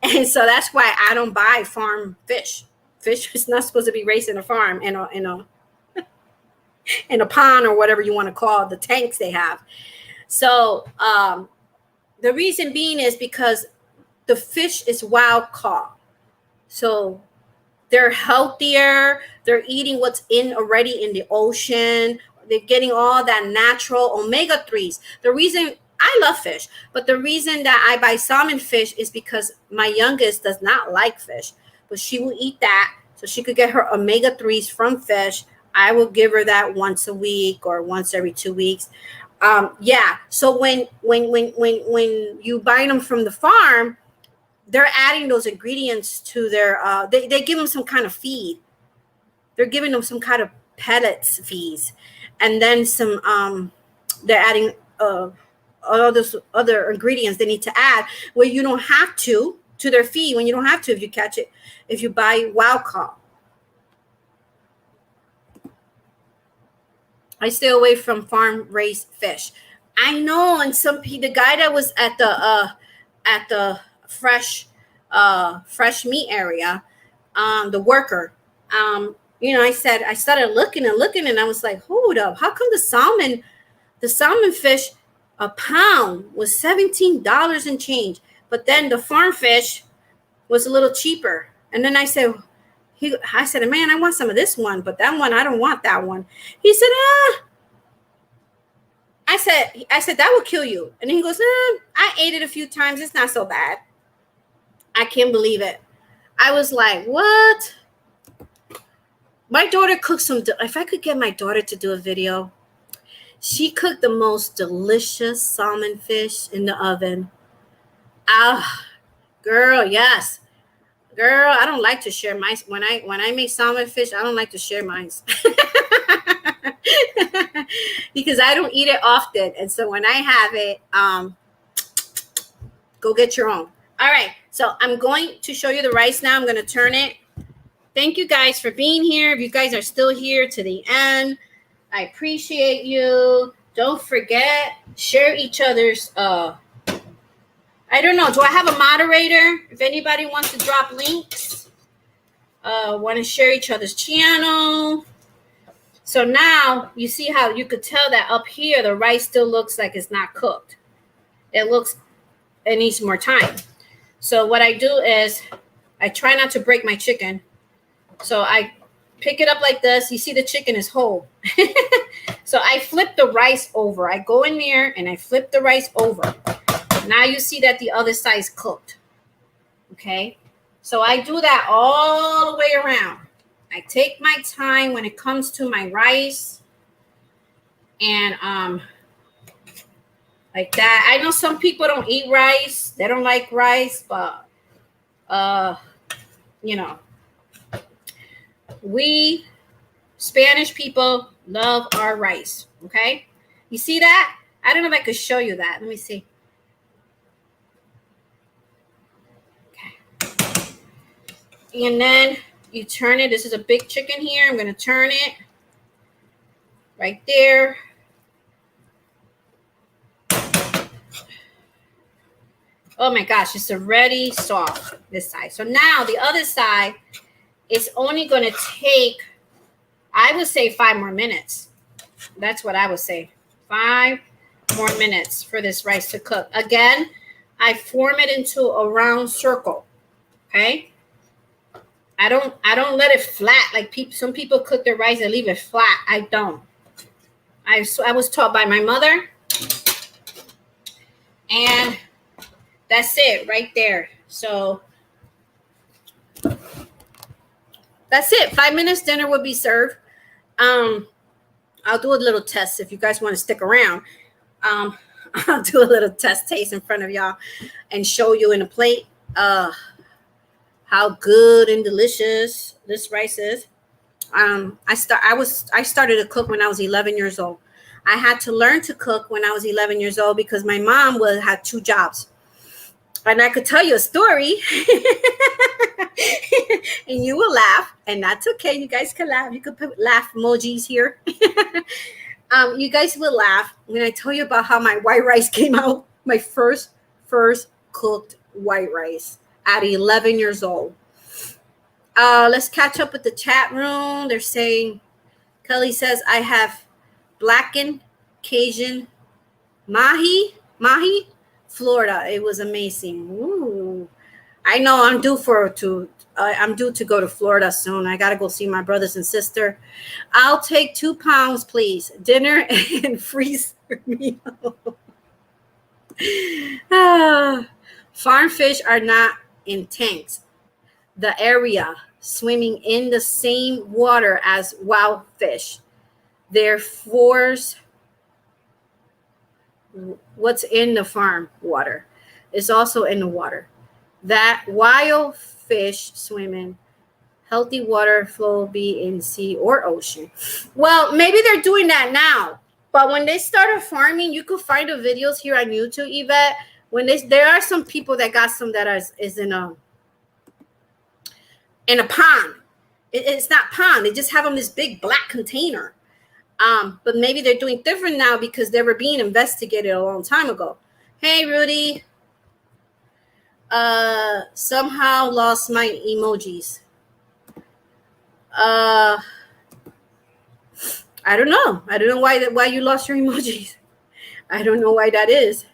And so that's why I don't buy farm fish. Fish is not supposed to be raised in a farm, in a pond, or whatever you want to call the tanks they have. So the reason being is because the fish is wild caught. So they're healthier. They're eating what's already in the ocean. They're getting all that natural omega-3s. The reason I love fish, but the reason that I buy salmon fish is because my youngest does not like fish, but she will eat that so she could get her omega-3s from fish. I will give her that once a week or once every 2 weeks. Yeah. So when you buy them from the farm, they're adding those ingredients to their. They give them some kind of feed. They're giving them some kind of pellets feeds, and then some. They're adding all those other ingredients they need to add, where you don't have to their feed, when you don't have to if you catch it, if you buy wild caught. I stay away from farm raised fish. I know, and the guy that was at the fresh meat area, the worker, I started looking and looking, and I was like, hold up, how come the salmon fish a pound was $17 and change, but then the farm fish was a little cheaper? And then I said, man, I want some of this one, but that one, I don't want that one. He said, I said, that will kill you. And then he goes, I ate it a few times. It's not so bad. I can't believe it. I was like, what? My daughter cooked if I could get my daughter to do a video, she cooked the most delicious salmon fish in the oven. Ah, girl, yes. Girl, I don't like to share mine. When I make salmon fish, I don't like to share mine. Because I don't eat it often. And so when I have it, go get your own. All right. So I'm going to show you the rice now. I'm going to turn it. Thank you guys for being here. If you guys are still here to the end, I appreciate you. Don't forget, share each other's, I don't know. Do I have a moderator? If anybody wants to drop links, want to share each other's channel. So now you see how you could tell that up here, the rice still looks like it's not cooked. It needs more time. So what I do is I try not to break my chicken. So I pick it up like this. You see the chicken is whole. So I flip the rice over. I go in there and I flip the rice over. Now you see that the other side is cooked. Okay. So I do that all the way around. I take my time when it comes to my rice. And like that. I know some people don't eat rice. They don't like rice, but we Spanish people love our rice. Okay. You see that? I don't know if I could show you that. Let me see. Okay. And then you turn it. This is a big chicken here. I'm going to turn it right there. Oh my gosh, it's already soft, this side. So now the other side is only going to take, I would say, 5 more minutes. That's what I would say. 5 more minutes for this rice to cook. Again, I form it into a round circle. Okay? I don't let it flat like some people cook their rice and leave it flat. I don't. I was taught by my mother. And that's it right there. So that's it. 5 minutes, dinner will be served. I'll do a little test if you guys want to stick around. I'll do a little test taste in front of y'all and show you in a plate how good and delicious this rice is. I started to cook when I was 11 years old. I had to learn to cook when I was 11 years old because my mom had 2 jobs. And I could tell you a story and you will laugh, and that's okay. You guys can laugh. You could put laugh emojis here. You guys will laugh when I tell you about how my white rice came out. My first cooked white rice at 11 years old. Let's catch up with the chat room. They're saying, Kelly says, I have blackened Cajun mahi, Florida. It was amazing. Ooh. I know I'm due to go to Florida soon. I got to go see my brothers and sister. I'll take 2 pounds, please. Dinner and freezer meal. Farm fish are not in tanks. The area swimming in the same water as wild fish. Therefore, what's in the farm water is also in the water. That wild fish swimming, healthy water flow be in sea or ocean. Well, maybe they're doing that now. But when they started farming, you could find the videos here on YouTube, Yvette. There are some people that got some that is in a pond. It's not pond. They just have them in this big black container. But maybe they're doing different now because they were being investigated a long time ago. Hey, Rudy. Somehow lost my emojis. I don't know. I don't know why you lost your emojis. I don't know why that is.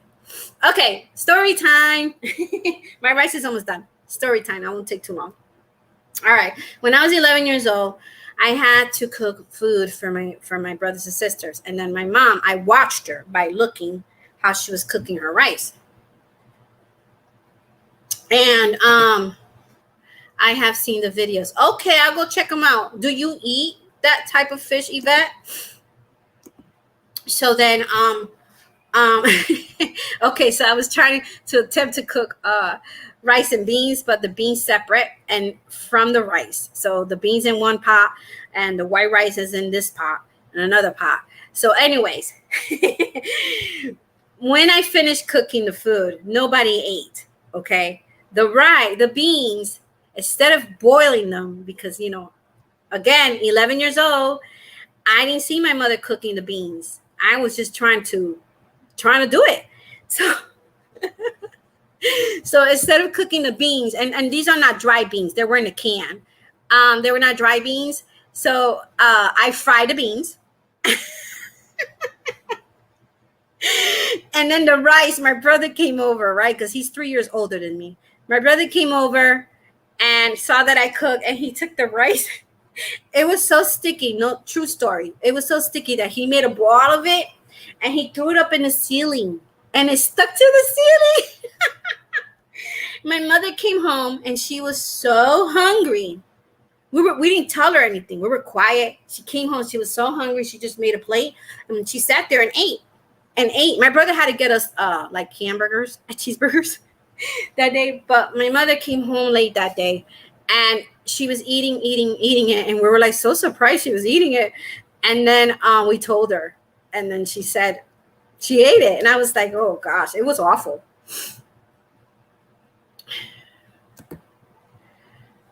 Okay, story time. My rice is almost done. Story time. I won't take too long. All right. When I was 11 years old, I had to cook food for my brothers and sisters. And then my mom, I watched her by looking how she was cooking her rice. And I have seen the videos. Okay, I'll go check them out. Do you eat that type of fish, Yvette? So then okay, so I was trying to attempt to cook rice and beans, but the beans separate and from the rice. So the beans in one pot and the white rice is in this pot and another pot. So anyways, when I finished cooking the food, nobody ate. Okay. The beans, instead of boiling them, because again, 11 years old, I didn't see my mother cooking the beans. I was just trying to do it. So instead of cooking the beans, and these are not dry beans, they were in a can. They were not dry beans. So I fried the beans. And then the rice, my brother came over, right? Because he's 3 years older than me. My brother came over and saw that I cooked, and he took the rice. It was so sticky. No, true story. It was so sticky that he made a ball of it and he threw it up in the ceiling and it stuck to the ceiling. My mother came home and she was so hungry. We didn't tell her anything. We were quiet. She came home. She was so hungry. She just made a plate and she sat there and ate. My brother had to get us like hamburgers, cheeseburgers that day. But my mother came home late that day and she was eating it. And we were like so surprised she was eating it. And then we told her. And then she said she ate it. And I was like, oh gosh, it was awful.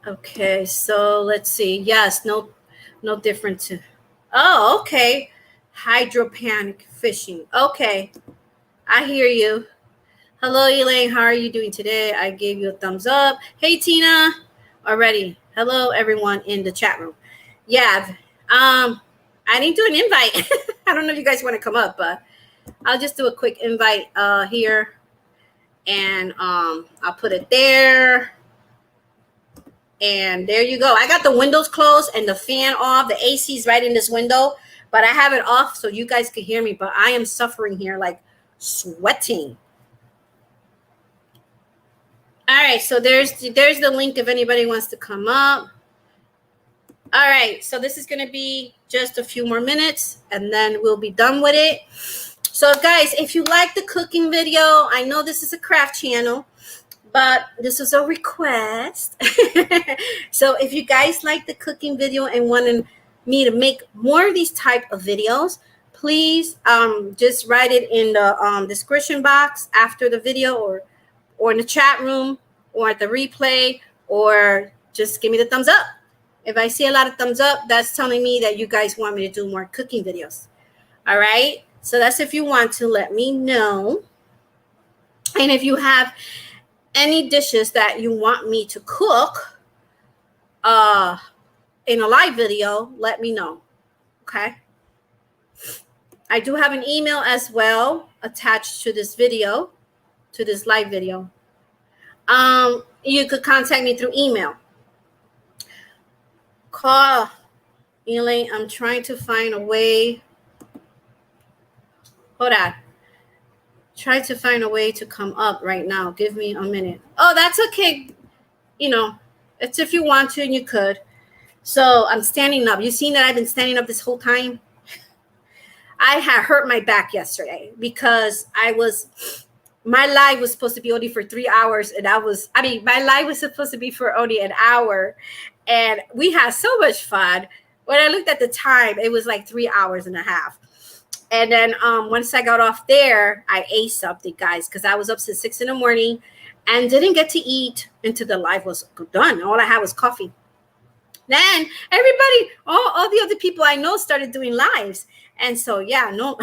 Okay, so let's see. Yes, no difference. Oh, okay. Hydroponic fishing. Okay, I hear you. Hello, Elaine. How are you doing today? I gave you a thumbs up. Hey, Tina. Already. Hello, everyone in the chat room. Yeah, I didn't do an invite. I don't know if you guys want to come up, but I'll just do a quick invite here, and I'll put it there. And there you go. I got the windows closed and the fan off. The AC's right in this window, but I have it off so you guys can hear me. But I am suffering here, like sweating. All right, so there's the link if anybody wants to come up. All right, so this is going to be just a few more minutes, and then we'll be done with it. So, guys, if you like the cooking video, I know this is a craft channel, but this is a request. So if you guys like the cooking video and wanted me to make more of these type of videos, please just write it in the description box after the video, or in the chat room, or at the replay, or just give me the thumbs up. If I see a lot of thumbs up, that's telling me that you guys want me to do more cooking videos. All right. So that's if you want to let me know. And if you have any dishes that you want me to cook in a live video, let me know. Okay. I do have an email as well attached to this video, to this live video. You could contact me through email. Call Elaine. I'm trying to find a way. Hold on. Try to find a way to come up right now. Give me a minute. Oh, that's okay. It's if you want to and you could. So I'm standing up. You seen that I've been standing up this whole time? I had hurt my back yesterday because my live was supposed to be only for 3 hours. And my live was supposed to be for only an hour. And we had so much fun. When I looked at the time, it was like 3 hours and a half. And then once I got off there, I ate something, guys, because I was up since 6 a.m. and didn't get to eat until the live was done. All I had was coffee. Then everybody, all the other people I know started doing lives. And so, yeah, no,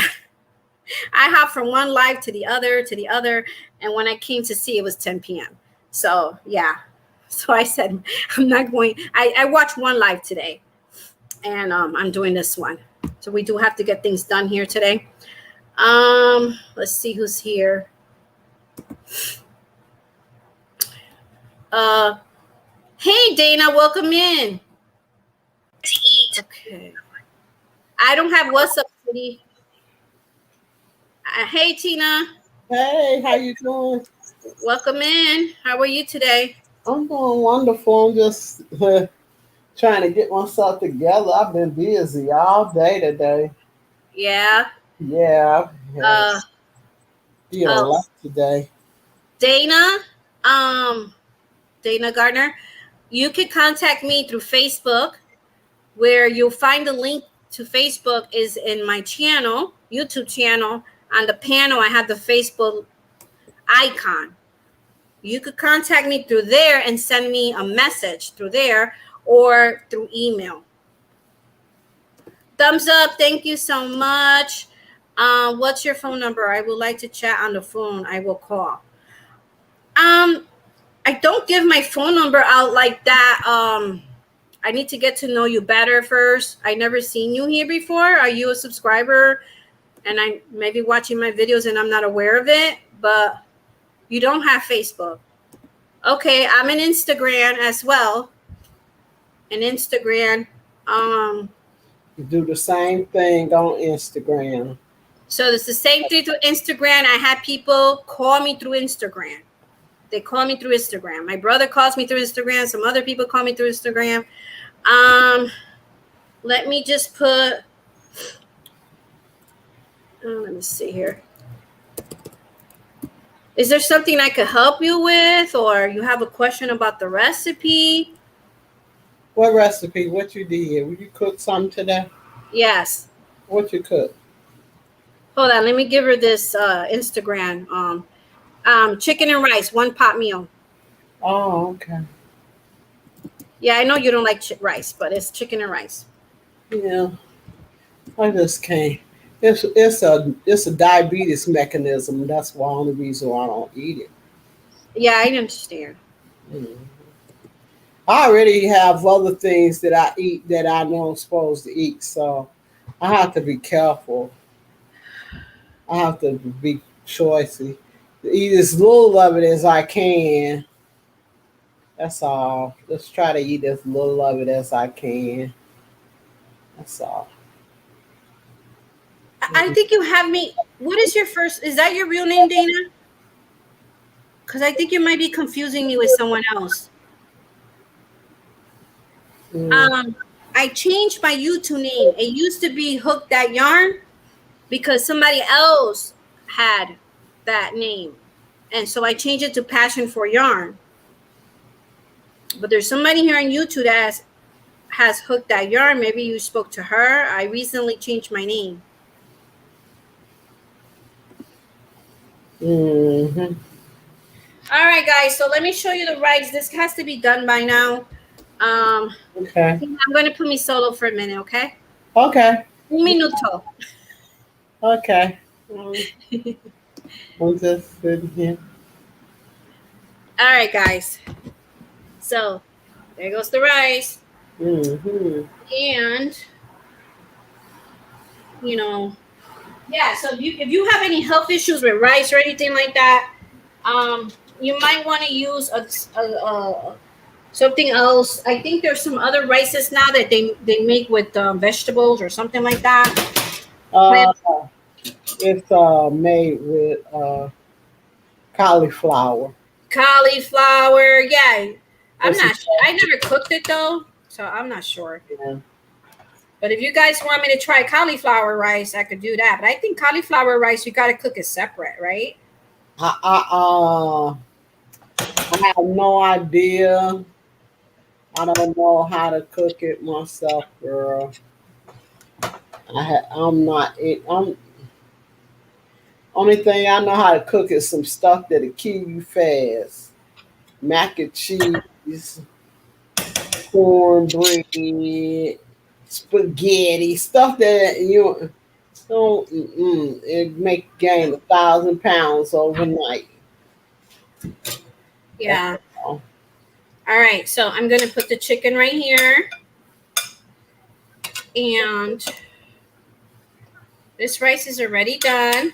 I hopped from one live to the other, to the other. And when I came to see, it was 10 p.m. So, yeah. So I said, I'm not going. I watched one live today, and I'm doing this one. So we do have to get things done here today. Let's see who's here. Hey, Dana, welcome in. Okay. I don't have what's up, City. Hey, Tina. Hey, how you doing? Welcome in. How are you today? I'm doing wonderful. I'm just trying to get myself together. I've been busy all day today. Yeah. Yeah, Uh. did a Oh, lot today. Dana. Um. Dana Gardner. You can contact me through Facebook, where you'll find the link to Facebook is in my channel, YouTube channel. On the panel, I have the Facebook icon. You could contact me through there and send me a message through there or through email. Thumbs up. Thank you so much. What's your phone number? I would like to chat on the phone. I will call. I don't give my phone number out like that. I need to get to know you better first. I never seen you here before. Are you a subscriber? And I may be watching my videos and I'm not aware of it, but you don't have Facebook. Okay, I'm in Instagram as well. In Instagram. You do the same thing on Instagram. So it's the same thing through Instagram. I had people call me through Instagram. They call me through Instagram. My brother calls me through Instagram. Some other people call me through Instagram. Let me just put. Let me see here. Is there something I could help you with, or you have a question about the recipe? What recipe? What you did? Will you cook something today? Yes. What you cook? Hold on. Let me give her this Instagram. Chicken and rice, 1 pot meal. Oh, okay. Yeah, I know you don't like rice, but it's chicken and rice. Yeah, I just can't. It's a diabetes mechanism. That's the only reason why I don't eat it. Yeah, I understand. Mm. I already have other things that I eat that I know I'm supposed to eat, so I have to be careful. I have to be choicy. Eat as little of it as I can. That's all. Let's try to eat as little of it as I can. That's all. I think you have me. What is your first? Is that your real name, Dana? Because I think you might be confusing me with someone else. Mm. I changed my YouTube name. It used to be Hook That Yarn because somebody else had that name. And so I changed it to Passion for Yarn. But there's somebody here on YouTube that has Hooked That Yarn. Maybe you spoke to her. I recently changed my name. Mm-hmm. All right, guys. So let me show you the rice. This has to be done by now. Okay. I'm going to put me solo for a minute, okay? Okay. Un minuto. Okay. I'm just sitting here. All right, guys. So there goes the rice. Mm-hmm. And, yeah. So if you have any health issues with rice or anything like that, you might want to use something else. I think there's some other rices now that they make with vegetables or something like that. Uh, it's made with cauliflower. Cauliflower. Yeah. I'm It's not sure. I never cooked it though, so I'm not sure. yeah. But if you guys want me to try cauliflower rice, I could do that. But I think cauliflower rice, you got to cook it separate, right? I have no idea. I don't know how to cook it myself, girl. I'm not. I'm only thing I know how to cook is some stuff that'll kill you fast. Mac and cheese. cornbread, spaghetti, stuff that you don't. It make gain 1,000 pounds overnight. That's Yeah. all. All right. So I'm gonna put the chicken right here, and this rice is already done.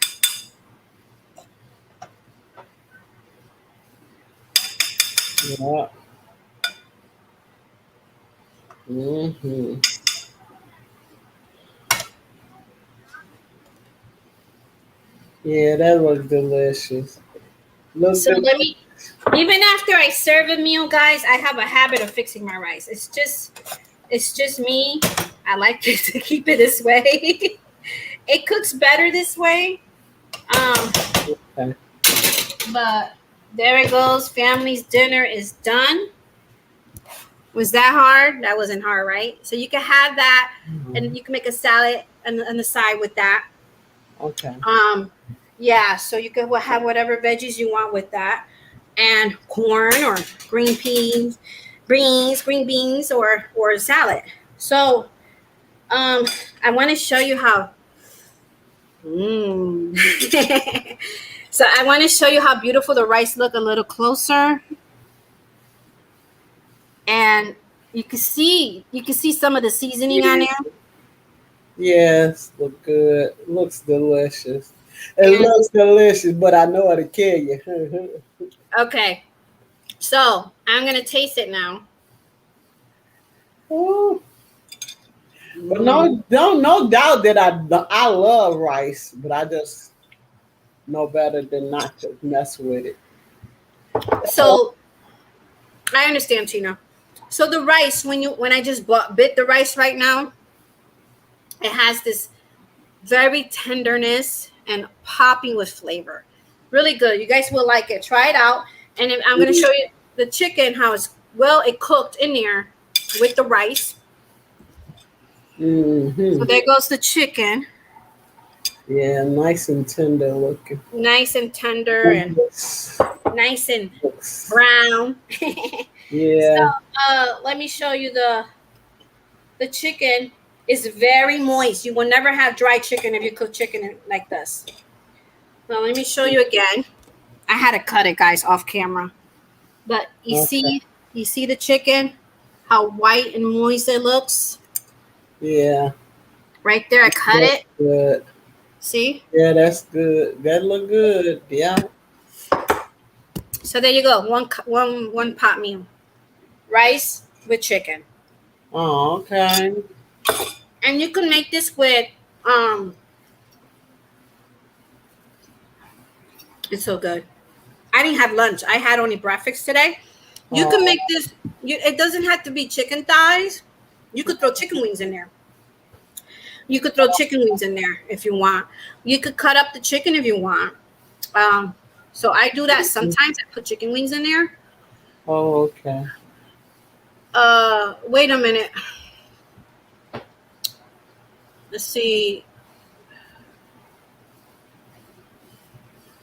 Yeah. Mm-hmm. Yeah, that looks delicious. Look So let delicious. me. Even after I serve a meal, guys, I have a habit of fixing my rice. It's just me. I like it to keep it this way. It cooks better this way. Um, Okay. but there it goes. Family's dinner is done. Was that hard? That wasn't hard, right? So you can have that, and Mhm. you can make a salad on the side with that. Okay. Um, yeah. So you can have whatever veggies you want with that, and corn or green peas, green beans, or salad. So I want to show you how. Mm. So I want to show you how beautiful the rice look a little closer, and you can see some of the seasoning on there. Yes, look good. Looks delicious. It And looks delicious, but I know it'll kill you. okay, so I'm gonna taste it now. Ooh. But Mm. no doubt that I love rice, but I just know better than not to mess with it. Oh, So I understand, Tina. So the rice, when I just bit the rice right now, it has this very tenderness and popping with flavor. Really good. You guys will like it. Try it out. And then I'm going to show you the chicken, how it's it cooked in there with the rice. So mm-hmm. there goes the chicken, Yeah, nice and tender looking. nice and tender and Yes. nice and Looks- brown. So Yeah. let me show you the chicken is very moist. You will never have dry chicken if you cook chicken like this. Well, let me show you again. I had to cut it, guys, off camera. But Okay. you see the chicken, how white and moist it looks. Yeah. Right there, I cut That's it. good. See? Yeah, that's good. That look good. Yeah. So there you go. One pot meal, rice with chicken, Oh, okay. and you can make this with um. It's so good. I didn't have lunch. I had only breakfast today. You can Oh, make this. It doesn't have to be chicken thighs. You could throw chicken wings in there. You could throw chicken wings in there if you want. You could cut up the chicken if you want. Um, so I do that sometimes. I put chicken wings in there. oh, okay. Wait a minute. Let's see.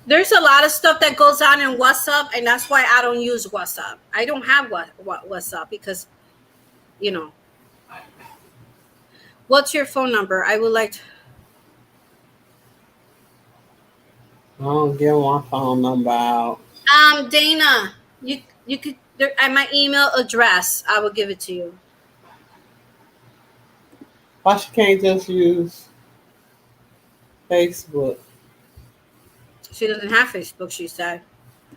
There's a lot of stuff that goes on in WhatsApp, and that's why I don't use WhatsApp. I don't have WhatsApp because, you know. What's your phone number? I would like. I don't give my phone number out. Dana, you could at my email address. I will give it to you. Why she can't just use Facebook? She doesn't have Facebook. She said.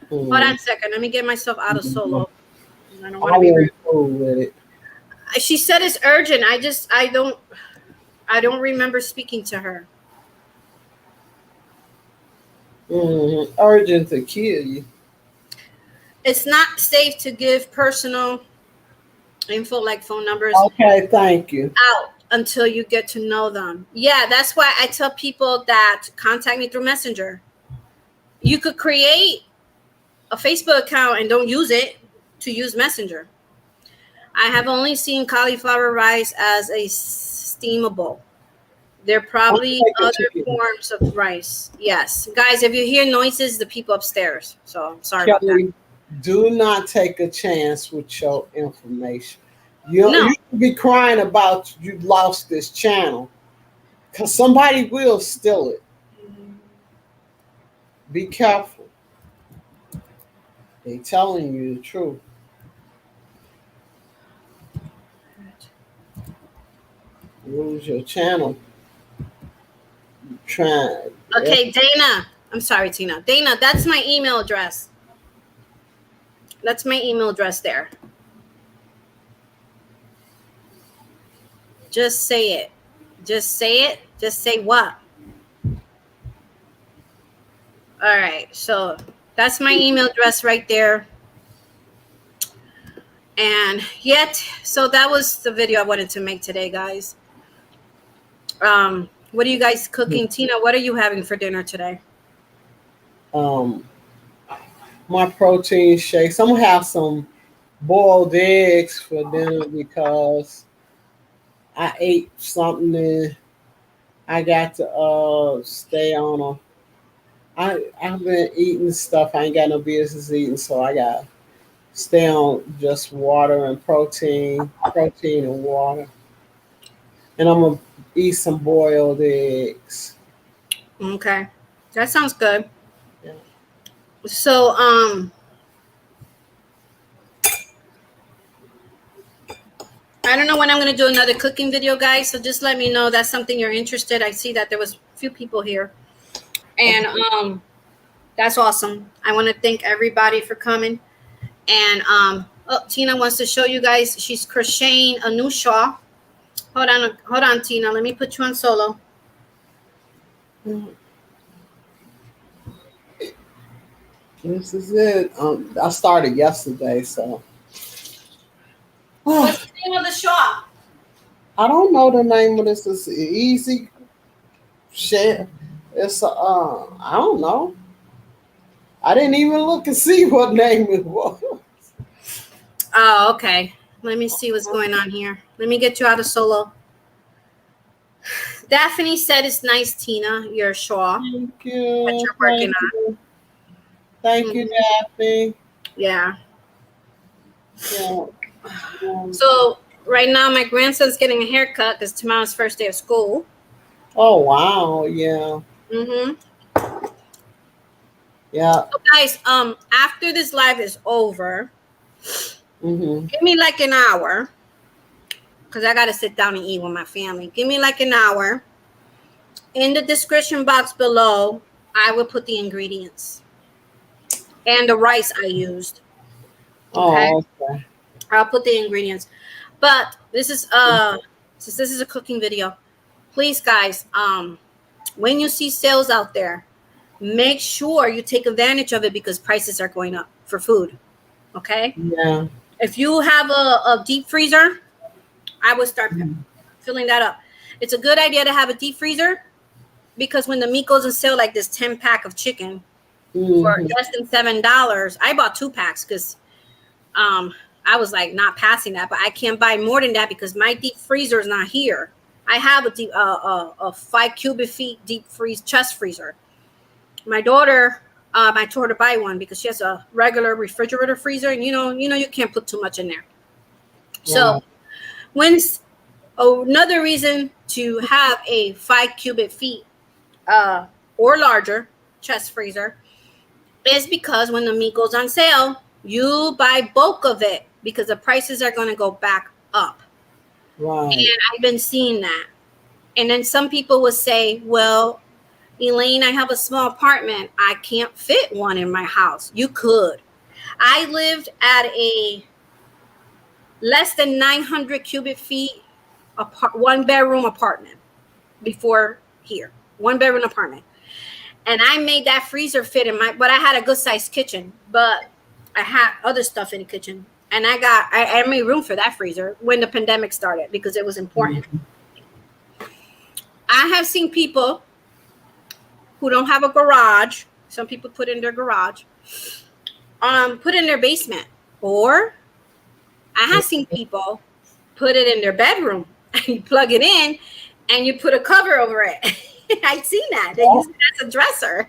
Hold on Hmm. a second. Let me get myself out of solo. I don't want I to be rude. won't fool with it. She said it's urgent. I don't remember speaking to her. Urgent to kill you. It's not safe to give personal info like phone numbers Okay, thank you. out until you get to know them. Yeah, that's why I tell people that contact me through Messenger. You could create a Facebook account and don't use it to use Messenger. I have only seen cauliflower rice as a steamable. There are I'm probably taking other chicken. forms of rice. Yes. Guys, if you hear noises, the people upstairs. So I'm sorry about that. Kelly, do not take a chance with your information. No, You can be crying about you lost this channel because somebody will steal it. Be careful. They telling you the truth. Lose your channel. Trying. okay, Dana. I'm sorry, Tina. Dana, that's my email address. That's my email address there. Just say it. Just say it. Just say what? All right. So that's my email address right there. And yet, so that was the video I wanted to make today, guys. What are you guys cooking? Tina, what are you having for dinner today? My protein shakes. I'm gonna have some boiled eggs for dinner because I ate something and I got to stay on a. I've been eating stuff I ain't got no business eating, so I got to stay on just water and protein and water. And I'm gonna eat some boiled eggs. Okay. That sounds good. Yeah. So, I don't know when I'm going to do another cooking video, guys. So just let me know that's something you're interested. I see that there was a few people here. And that's awesome. I want to thank everybody for coming. And oh, Tina wants to show you guys. She's crocheting a new shawl. Hold on, Tina. Let me put you on solo. This is it. I started yesterday, so What's the name of the shawl? I don't know the name of this. It's easy share. It's I don't know. I didn't even look and see what name it was. Oh, okay. Let me see what's going on here. Let me get you out of solo. Daphne said it's nice, Tina, your shawl Thank that you. you're working on. Thank you, Daphne. Yeah. Yeah. So right now my grandson's getting a haircut because tomorrow's first day of school. Oh wow, yeah. Mm-hmm. Yeah. So guys, after this live is over, Mm-hmm. give me like an hour because I gotta sit down and eat with my family. Give me like an hour. In the description box below, I will put the ingredients and the rice I used. Okay, Oh, okay. I'll put the ingredients. But this is since this is a cooking video, please guys, when you see sales out there, make sure you take advantage of it because prices are going up for food. Okay. Yeah. If you have a deep freezer, I would start filling that up. It's a good idea to have a deep freezer because when the meat goes on sale, like this 10-pack of chicken for Mm-hmm. less than $7, I bought 2 packs because I was like not passing that, but I can't buy more than that because my deep freezer is not here. I have a 5 cubic feet deep freeze chest freezer. My daughter, I told her to buy one because she has a regular refrigerator freezer, and you can't put too much in there. So Right. when's another reason to have a 5 cubic feet or larger chest freezer is because when the meat goes on sale, you buy bulk of it because the prices are going to go back up. Right. And I've been seeing that. And then some people will say, well, Elaine, I have a small apartment. I can't fit one in my house. You could. I lived at a less than 900 cubic feet, 1 bedroom apartment before here. 1 bedroom apartment. And I made that freezer fit in but I had a good sized kitchen, but I had other stuff in the kitchen. And I made room for that freezer when the pandemic started because it was important. Mm-hmm. I have seen people who don't have a garage. Some people put in their garage, put in their basement, or I have seen people put it in their bedroom and you plug it in and you put a cover over it. I've seen that. They use it as a dresser,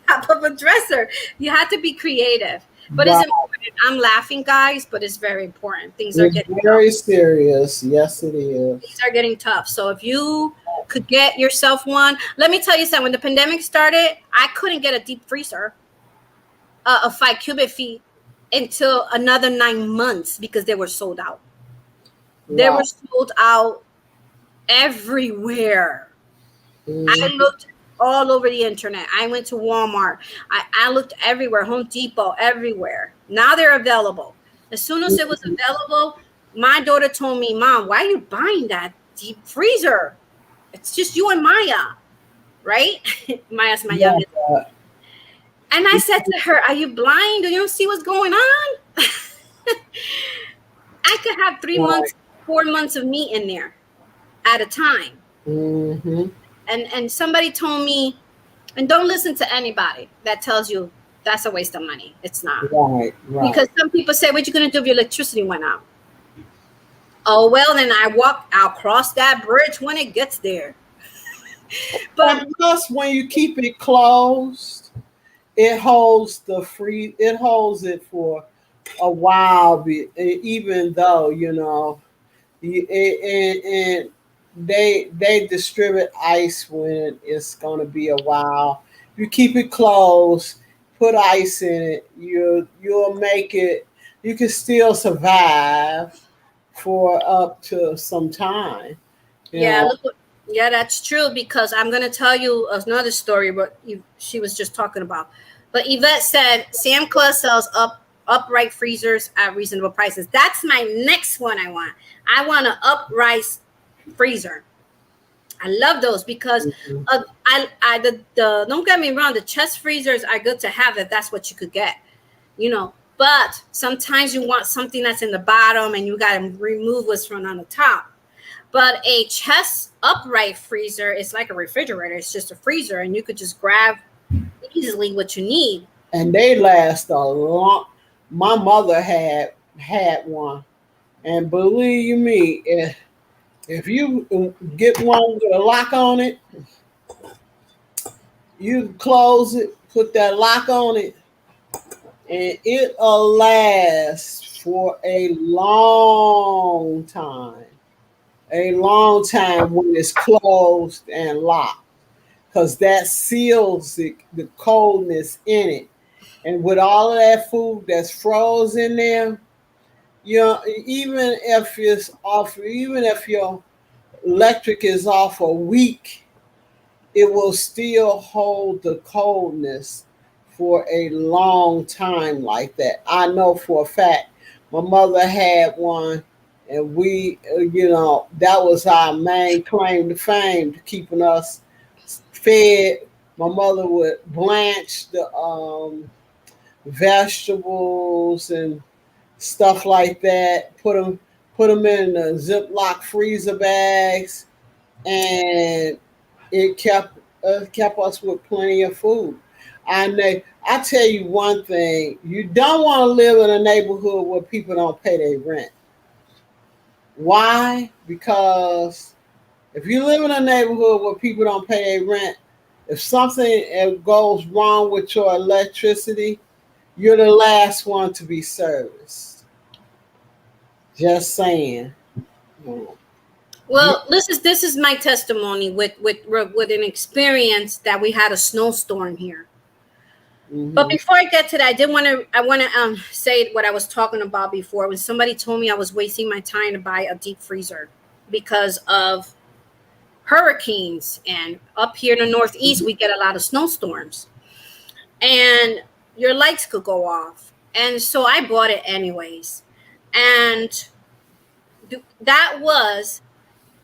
top of a dresser. You have to be creative. But it's Right. important. I'm laughing, guys, but it's very important. Things are It's getting tough. very serious. Yes, it Things is. are getting tough. So if you could get yourself one, let me tell you something. When the pandemic started, I couldn't get a deep freezer of 5 cubic feet until another 9 months because they were sold out. They Right. were sold out everywhere. I Mhm. looked all over the internet. I went to Walmart. I looked everywhere, Home Depot, everywhere. Now they're available. As soon as it was available, my daughter told me, Mom, why are you buying that deep freezer? It's just you and Maya, right? Maya's my youngest. Yeah, And I said to her, are you blind? Do you don't see what's going on? I could have three right. months, 4 months of meat in there at a time. Mm-hmm. And somebody told me, and don't listen to anybody that tells you that's a waste of money. It's not. Right, Because right. some people say, what you gonna do if your electricity went out? Oh well, then I'll cross that bridge when it gets there. But And plus, when you keep it closed, it holds the free. It holds it for a while. Even though and they distribute ice when it's going to be a while. You keep it closed, put ice in it. You'll make it. You can still survive for up to some time. You yeah, know. yeah, that's true because I'm gonna tell you another story. What she was just talking about. But Yvette said Sam Claus sells upright freezers at reasonable prices. That's my next one. I want an upright freezer. I love those because Mhm. the don't get me wrong, the chest freezers are good to have if that's what you could get, But sometimes you want something that's in the bottom and you got to remove what's from on the top. But a chest upright freezer is like a refrigerator. It's just a freezer, and you could just grab easily what you need. And they last a long. My mother had one, and believe you me, if you get one with a lock on it, you close it, put that lock on it, and it'll last for a long time. A long time when it's closed and locked, because that seals the coldness in it. And with all of that food that's frozen there, even if it's off, even if your electric is off a week, it will still hold the coldness for a long time like that. I know for a fact. My mother had one, and that was our main claim to fame, to keeping us fed. My mother would blanch the vegetables and stuff like that. Put them in the Ziploc freezer bags, and it kept us with plenty of food. I tell you one thing: you don't want to live in a neighborhood where people don't pay their rent. Why? Because if you live in a neighborhood where people don't pay their rent, if something goes wrong with your electricity, you're the last one to be serviced. Just saying. You, Well, this is my testimony with an experience that we had a snowstorm here. But mhm. before I get to that, I want to say what I was talking about before when somebody told me I was wasting my time to buy a deep freezer because of hurricanes, and up here in the Northeast we get a lot of snowstorms, and your lights could go off. And so I bought it anyways. And that was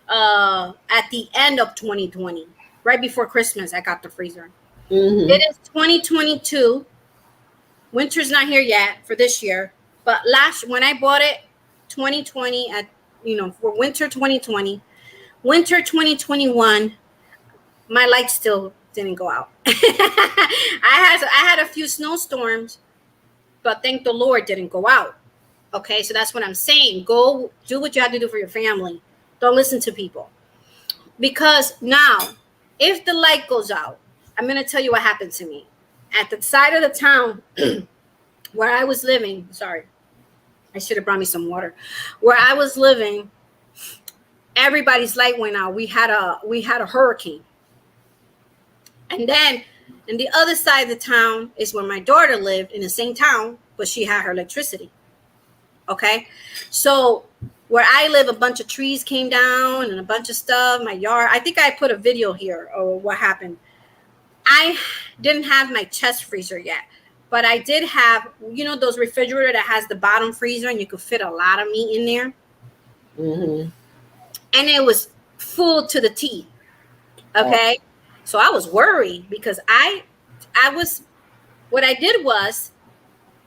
at the end of 2020, right before Christmas. I got the freezer. It Mhm. is 2022. Winter's not here yet for this year, but last when I bought it, 2020 for winter 2020, winter 2021, my lights still didn't go out. I had a few snowstorms, but thank the Lord didn't go out. Okay, so that's what I'm saying. Go do what you have to do for your family. Don't listen to people. Because now, if the light goes out, I'm going to tell you what happened to me. At the side of the town, Where I was living, sorry, I should have brought me some water. Where I was living, everybody's light went out. We had a hurricane. And then in the other side of the town is where my daughter lived in the same town, but she had her electricity. Okay. So where I live, a bunch of trees came down and a bunch of stuff. My yard, I think I put a video here of what happened. I didn't have my chest freezer yet, but I did have, those refrigerator that has the bottom freezer and you could fit a lot of meat in there. Mm-hmm. And it was full to the T. Okay. So I was worried because what I did was,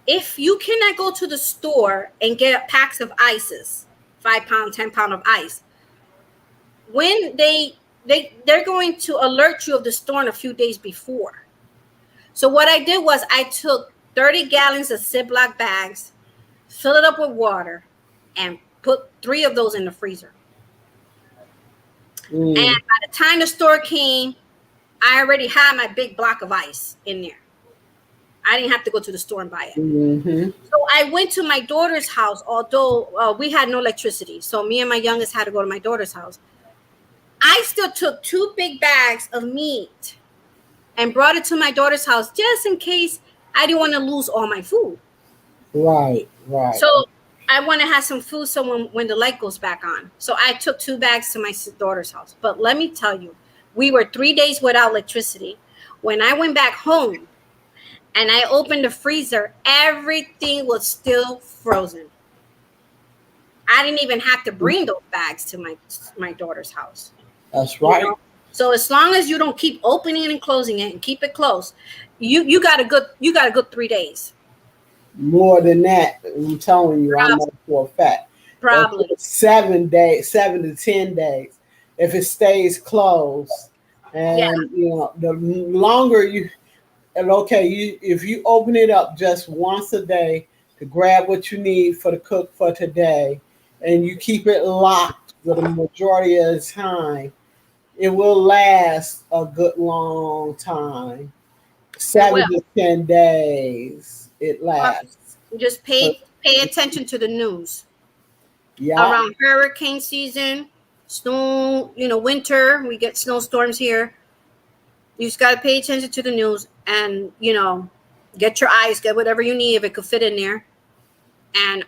if you cannot go to the store and get packs of ices, 5 pound, 10 pound of ice, when they're going to alert you of the storm a few days before. So what I did was I took 30 gallons of Ziploc bags, fill it up with water, and put 3 of those in the freezer. And by the time the store came, I already had my big block of ice in there. I didn't have to go to the store and buy it. Mm-hmm. So I went to my daughter's house, although we had no electricity. So me and my youngest had to go to my daughter's house. I still took 2 big bags of meat and brought it to my daughter's house just in case I didn't want to lose all my food. Right. So I want to have some food so when the light goes back on. So I took 2 bags to my daughter's house. But let me tell you, we were 3 days without electricity. When I went back home and I opened the freezer, everything was still frozen. I didn't even have to bring those bags to my daughter's house. That's right. So as long as you don't keep opening and closing it and keep it closed, you got a good 3 days. More than that, I'm telling you, I know for a fact. Probably 7 to 10 days. If it stays closed, and the longer if you open it up just once a day to grab what you need for the cook for today, and you keep it locked for the majority of the time, it will last a good long time. 7 to 10 days it lasts. Just pay attention to the news. Yeah. Around hurricane season, snow, winter, we get snowstorms here. You just got to pay attention to the news and, get your ice, get whatever you need if it could fit in there. And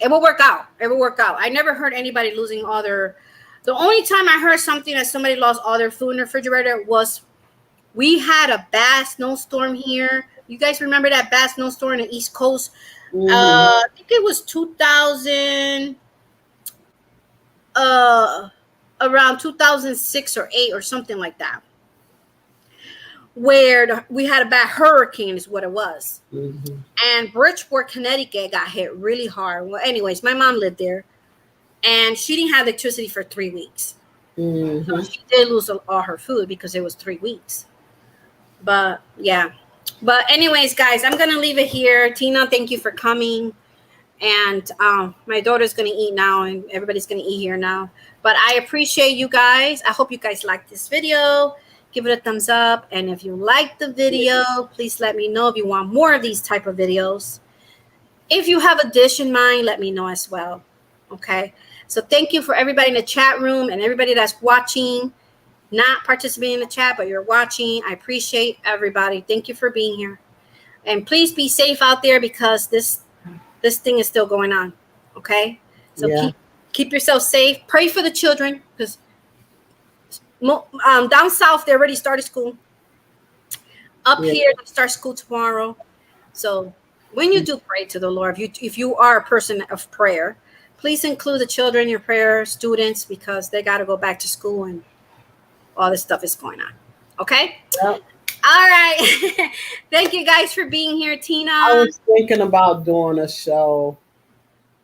it will work out. It will work out. I never heard anybody losing all their. The only time I heard something that somebody lost all their food in the refrigerator was we had a bad snowstorm here. You guys remember that bad snowstorm on the East Coast? Mm-hmm. I think it was 2000, around 2006 or 8 or something like that, where we had a bad hurricane is what it was. Mm-hmm. And Bridgeport, Connecticut got hit really hard. Well, anyways, my mom lived there, and she didn't have electricity for 3 weeks. Mm-hmm. So she did lose all her food because it was 3 weeks. But yeah. But anyways, guys, I'm going to leave it here. Tina, thank you for coming. And my daughter's going to eat now, and everybody's going to eat here now. But I appreciate you guys. I hope you guys liked this video. Give it a thumbs up. And if you like the video, please let me know if you want more of these type of videos. If you have a dish in mind, let me know as well. Okay. So thank you for everybody in the chat room and everybody that's watching, not participating in the chat, but you're watching. I appreciate everybody. Thank you for being here. And please be safe out there because this thing is still going on. Okay. So keep yourself safe. Pray for the children because down south, they already started school. Up here, they start school tomorrow. So when you do pray to the Lord, if you are a person of prayer, please include the children, your prayer students, because they got to go back to school and all this stuff is going on. Okay? Yep. All right. Thank you guys for being here, Tina. I was thinking about doing a show.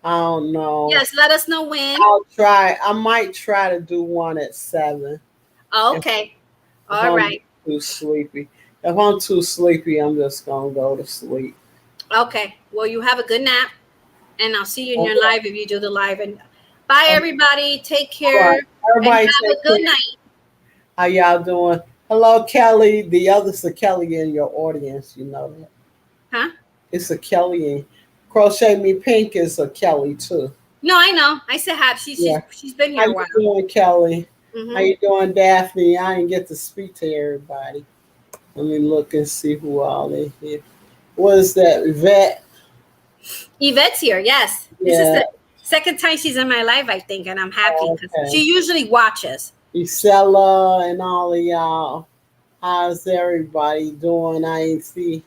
I don't know. Yes, let us know when. I'll try. I might try to do one at 7. Oh, okay. All right. Too sleepy. If I'm too sleepy, I'm just going to go to sleep. Okay. Well, you have a good nap. And I'll see you in your live if you do the live. And bye, everybody. Take care. Right. Everybody and have a good night. How y'all doing? Hello, Kelly. The others are Kelly in your audience. You know that. Huh? It's a Kelly, and Crochet Me Pink is a Kelly too. No, I know. I said have. Yeah. She's been How here a you while. doing, Kelly? How Mm-hmm. you doing, Daphne? I didn't get to speak to everybody. Let me look and see who all in here. What is that? Yvette? Yvette's here. Yes, this is Yeah. the second time she's in my life, I think, and I'm happy because Okay. she usually watches. Isella and all of y'all. How's everybody doing? I ain't see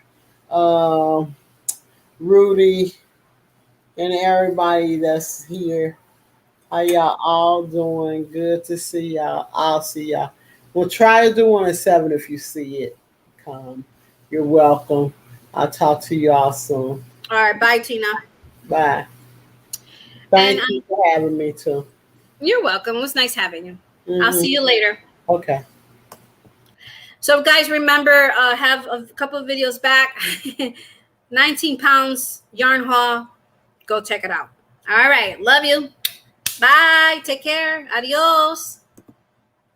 Rudy and everybody that's here. How y'all all doing? Good to see y'all. I'll see y'all. We'll try to do one at 7 if you see it. Come. You're welcome. I'll talk to y'all soon. All right, bye, Tina. Bye. And Thank you for having me too. you're welcome. It was nice having you. I'll see Hmm. you later. Okay. So, guys, remember, have a couple of videos back. 19 pounds yarn haul. Go check it out. All right. Love you. Bye. Take care. Adios.